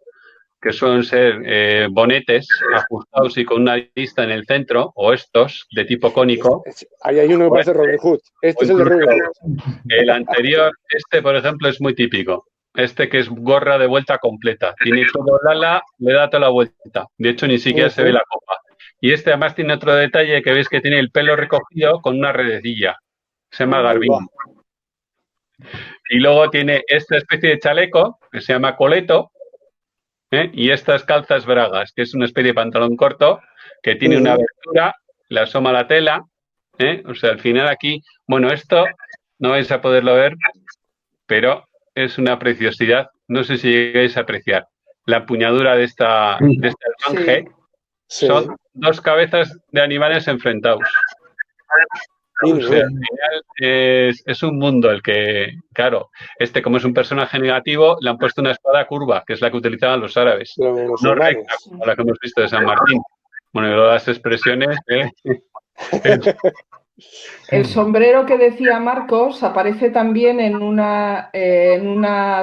B: que suelen ser bonetes ajustados y con una lista en el centro, o estos de tipo cónico.
C: Ahí hay uno que parece Robin Hood. Este es el de Robin Hood.
B: El anterior, por ejemplo, es muy típico. Este que es gorra de vuelta completa. Tiene todo el ala, le da toda la vuelta. De hecho, ni siquiera se ve la copa. Y este además tiene otro detalle que veis que tiene el pelo recogido con una redecilla. Se llama garbín. Y luego tiene esta especie de chaleco que se llama coleto. Y estas calzas bragas, que es una especie de pantalón corto que tiene una abertura, le asoma la tela. O sea, al final aquí, bueno, esto no vais a poderlo ver, pero es una preciosidad. No sé si llegáis a apreciar. La empuñadura de este alfanje son dos cabezas de animales enfrentados. O sea, al final es un mundo el que, claro, como es un personaje negativo, le han puesto una espada curva, que es la que utilizaban los árabes. No recta, como la que hemos visto de San Martín. Bueno, y todas las expresiones.
D: El sombrero que decía Marcos aparece también en una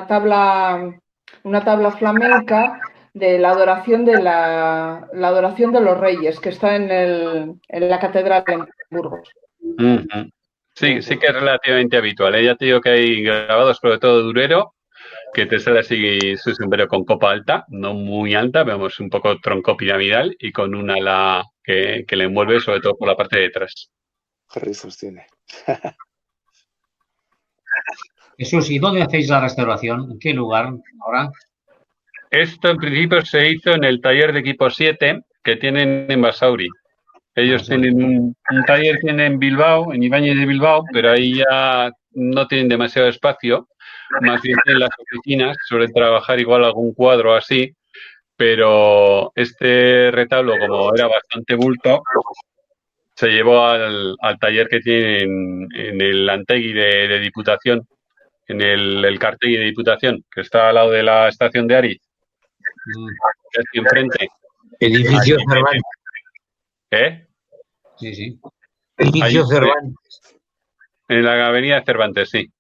D: tabla flamenca de la adoración la adoración de los reyes, que está en la catedral de Burgos.
B: Sí, sí que es relativamente habitual. Ya te digo que hay grabados, sobre todo de Durero, que te sale así su sombrero con copa alta, no muy alta, vemos un poco tronco piramidal y con un ala que le envuelve, sobre todo por la parte de detrás.
C: Qué rizos tiene.
F: Jesús, ¿y dónde hacéis la restauración? ¿En qué lugar ahora?
B: Esto en principio se hizo en el taller de equipo 7 que tienen en Basauri. Ellos tienen un taller en Bilbao, en Ibáñez de Bilbao, pero ahí ya no tienen demasiado espacio. más bien en las oficinas, suelen trabajar igual algún cuadro así, pero este retablo, como era bastante bulto, se llevó al taller que tiene en el Antegui de Diputación, en el Cartegui de Diputación, que está al lado de la estación de Ariz, aquí enfrente.
A: Edificio
B: Aquí.
A: Cervantes.
B: ¿Eh?
F: Sí, sí.
A: Edificio
B: Ahí,
A: Cervantes.
B: en la avenida Cervantes, sí.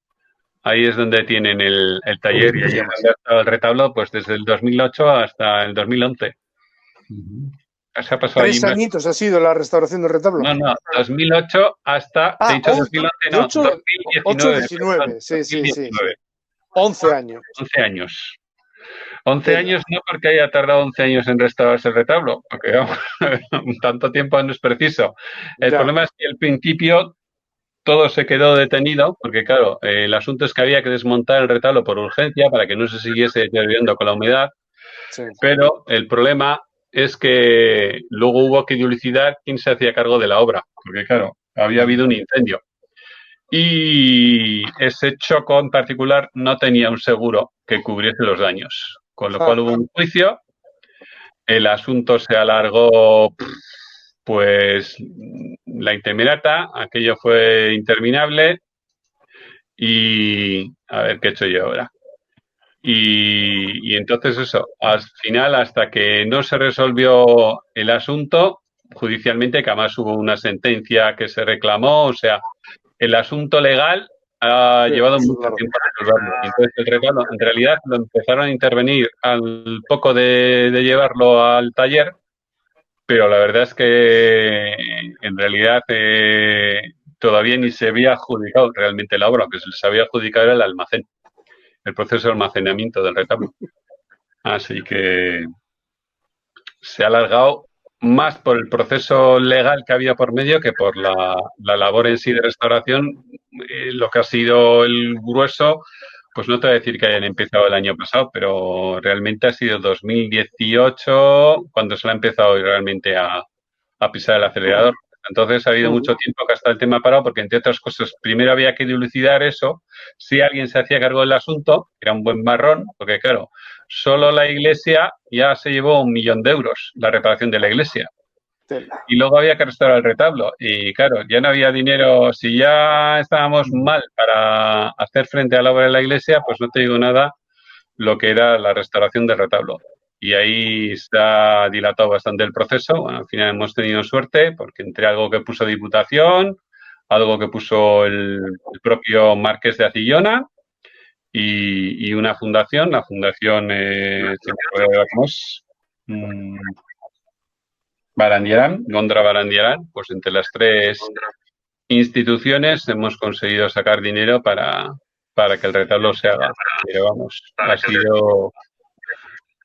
B: Ahí es donde tienen el taller y ahí es donde ha estado el retablo pues desde el 2008 hasta el 2011. Se ha pasado allí
C: 3 añitos ha sido la restauración del retablo.
B: No, 2008 hasta, te he dicho 2011, no, 2019.
C: 19, sí, sí, sí, sí.
B: 2019.
C: 11 años.
B: 11 años. 11 años no porque haya tardado 11 años en restaurarse el retablo, porque vamos, tanto tiempo no es preciso. El problema es que al principio todo se quedó detenido, porque claro, el asunto es que había que desmontar el retablo por urgencia para que no se siguiese deteriorando con la humedad,
C: Sí.
B: pero el problema es que luego hubo que dilucidar quién se hacía cargo de la obra, porque claro, había habido un incendio. Y ese choco en particular no tenía un seguro que cubriese los daños, con lo cual hubo un juicio, el asunto se alargó pues la intemerata, aquello fue interminable y a ver qué he hecho yo ahora. Y entonces eso, al final, hasta que no se resolvió el asunto judicialmente, que además hubo una sentencia que se reclamó, o sea, el asunto legal ha llevado mucho tiempo a resolverlo. Entonces el regalo, en realidad, lo empezaron a intervenir al poco de llevarlo al taller, pero la verdad es que en realidad todavía ni se había adjudicado realmente la obra, lo que se les había adjudicado era el almacén, el proceso de almacenamiento del retablo. Así que se ha alargado más por el proceso legal que había por medio que por la labor en sí de restauración. Lo que ha sido el grueso, pues no te voy a decir que hayan empezado el año pasado, pero realmente ha sido 2018 cuando se ha empezado realmente a pisar el acelerador. Entonces ha habido mucho tiempo que hasta el tema parado, porque entre otras cosas, primero había que dilucidar eso, si alguien se hacía cargo del asunto, era un buen marrón, porque claro, solo la iglesia ya se llevó 1 millón de euros, la reparación de la iglesia. Y luego había que restaurar el retablo. Y claro, ya no había dinero. Si ya estábamos mal para hacer frente a la obra de la iglesia, pues no te digo nada lo que era la restauración del retablo. Y ahí se ha dilatado bastante el proceso. Bueno, al final hemos tenido suerte porque entre algo que puso Diputación, algo que puso el propio Marqués de Acillona y una fundación, la fundación ¿cómo es? Barandiarán, Gondra Barandiarán, pues entre las 3 instituciones hemos conseguido sacar dinero para que el retablo se haga. Pero vamos, ha sido,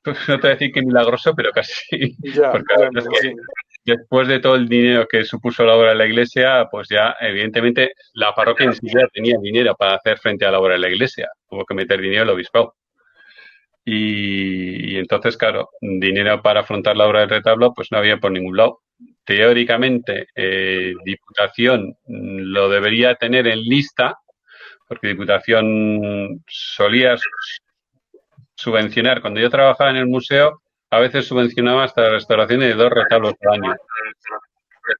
B: pues no te voy a decir que milagroso, pero casi. Porque la verdad es que después de todo el dinero que supuso la obra de la iglesia, pues ya evidentemente la parroquia ni siquiera tenía dinero para hacer frente a la obra de la iglesia. Tuvo que meter dinero el obispado. Y entonces, claro, dinero para afrontar la obra del retablo, pues no había por ningún lado. Teóricamente, Diputación lo debería tener en lista, porque Diputación solía subvencionar. Cuando yo trabajaba en el museo, a veces subvencionaba hasta la restauración de 2 retablos al año.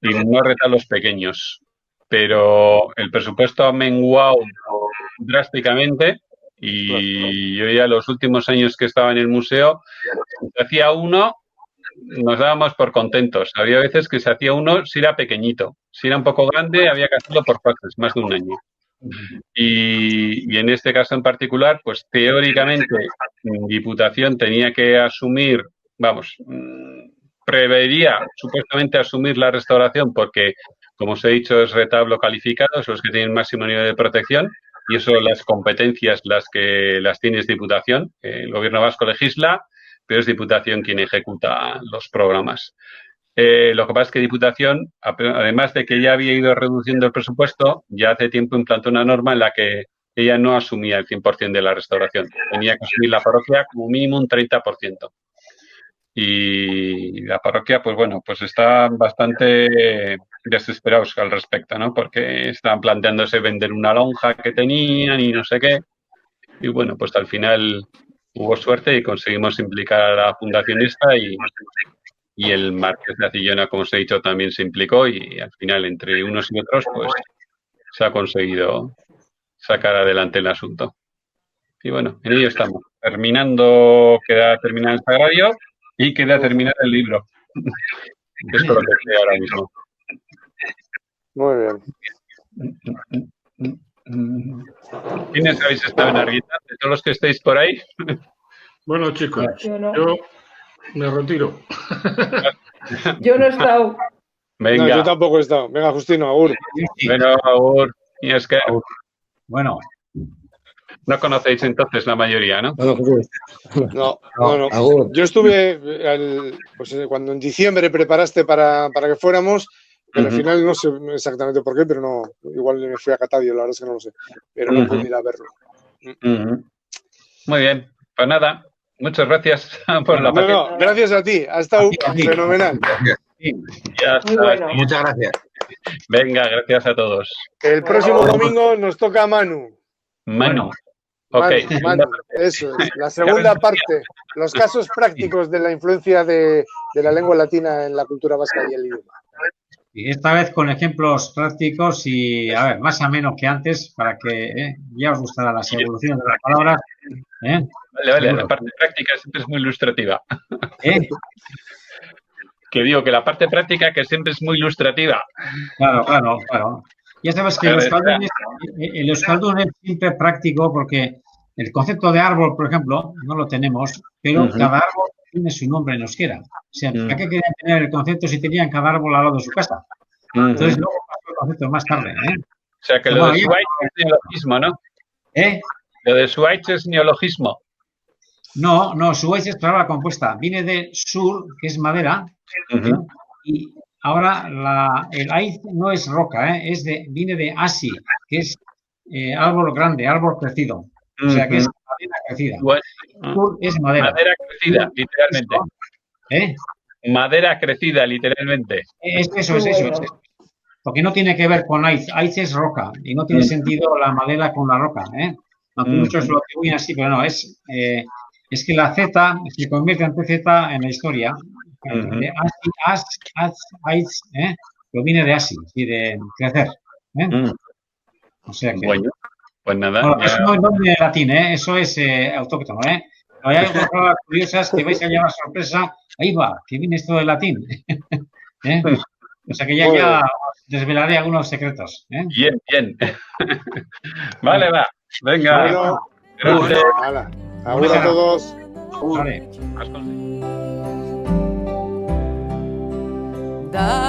B: Y no retablos pequeños. Pero el presupuesto ha menguado drásticamente. Y yo ya los últimos años que estaba en el museo, si se hacía uno, nos dábamos por contentos. Había veces que se hacía uno si era pequeñito. Si era un poco grande, había que hacerlo por fases, más de un año. Y en este caso en particular, pues teóricamente Diputación tenía que asumir, vamos, prevería supuestamente asumir la restauración porque, como os he dicho, es retablo calificado, son los que tienen máximo nivel de protección y eso las competencias las que las tiene es Diputación. El gobierno vasco legisla, pero es Diputación quien ejecuta los programas. Lo que pasa es que Diputación, además de que ya había ido reduciendo el presupuesto, ya hace tiempo implantó una norma en la que ella no asumía el 100% de la restauración. Tenía que asumir la parroquia como mínimo un 30%. Y la parroquia, pues bueno, pues están bastante desesperados al respecto, ¿no? Porque estaban planteándose vender una lonja que tenían y no sé qué. Y bueno, pues al final hubo suerte y conseguimos implicar a la fundacionista y el Marqués de Acillona, como os he dicho, también se implicó y al final entre unos y otros pues se ha conseguido sacar adelante el asunto. Y bueno, en ello estamos. Queda terminar el sagrario y queda terminar el libro. Es con lo que estoy ahora mismo.
C: Muy bien.
B: ¿Quiénes habéis estado en Arguitas? De todos los que estáis por ahí.
G: Bueno, chicos,
D: Yo no.
G: yo me retiro.
D: Yo no he estado.
B: Venga.
C: No, yo tampoco he estado. Venga, Justino, agur.
B: Bueno, Agur. Y es que
F: Bueno,
B: no conocéis entonces la mayoría, ¿no?
A: Bueno, Jesús.
C: No.
A: Agur.
C: Yo estuve, cuando en diciembre preparaste para que fuéramos, pero al final no sé exactamente por qué, pero no, igual me fui a Catadio, la verdad es que no lo sé, pero no pude ir a verlo.
B: Muy bien, pues nada, muchas gracias por la paciencia.
C: No, gracias a ti, ha estado
F: A ti.
C: fenomenal.
B: Ya
D: Muy
B: está.
D: bueno.
A: Muchas gracias.
B: Venga, gracias a todos.
C: El próximo domingo nos toca a Manu.
B: Manu. Ok.
C: Manu, eso es. La segunda parte, los casos prácticos de la influencia de la lengua latina en la cultura vasca y el idioma.
F: y esta vez con ejemplos prácticos y, a ver, más ameno que antes para que ya os gustará las evoluciones de las palabras.
B: Vale,
F: Seguro.
B: la parte práctica siempre es muy ilustrativa.
F: ¿Eh?
B: Que digo que la parte práctica que siempre es muy ilustrativa.
F: Claro. Ya sabes que el euskaldun es siempre práctico porque el concepto de árbol, por ejemplo, no lo tenemos, pero cada árbol tiene su nombre en euskera. O sea, ¿para qué querían tener el concepto si tenían cada árbol al lado de su casa? Entonces luego pasó el concepto más tarde.
B: O sea, que lo de Suaich es neologismo, ¿no? Lo de Suaich es neologismo.
F: No, Suaich es palabra compuesta. Viene de sur, que es madera, y ahora el aiz no es roca, viene de asi, que es árbol grande, árbol crecido. O sea, que es madera crecida.
B: Bueno,
F: Sur es madera.
B: Madera crecida, literalmente. Madera crecida, literalmente.
F: Eso es. Porque no tiene que ver con aiz. Aiz es roca y no tiene sentido la madera con la roca. Aunque muchos lo atribuyen así, pero no, es que la Z se convierte en TZ en la historia. De aiz, proviene de asi, y de crecer. O sea que.
B: Bueno, pues nada.
F: Bueno, eso no viene de latín, eso es autóctono. Hay algunas palabras curiosas que vais a llevar sorpresa. Ahí va, que viene esto del latín. O sea que ya os desvelaré algunos secretos.
B: Bien. Vale, va. Venga.
C: Bueno,
B: gracias.
C: Agur a todos.
F: Vale.
B: Has conseguido.
H: Da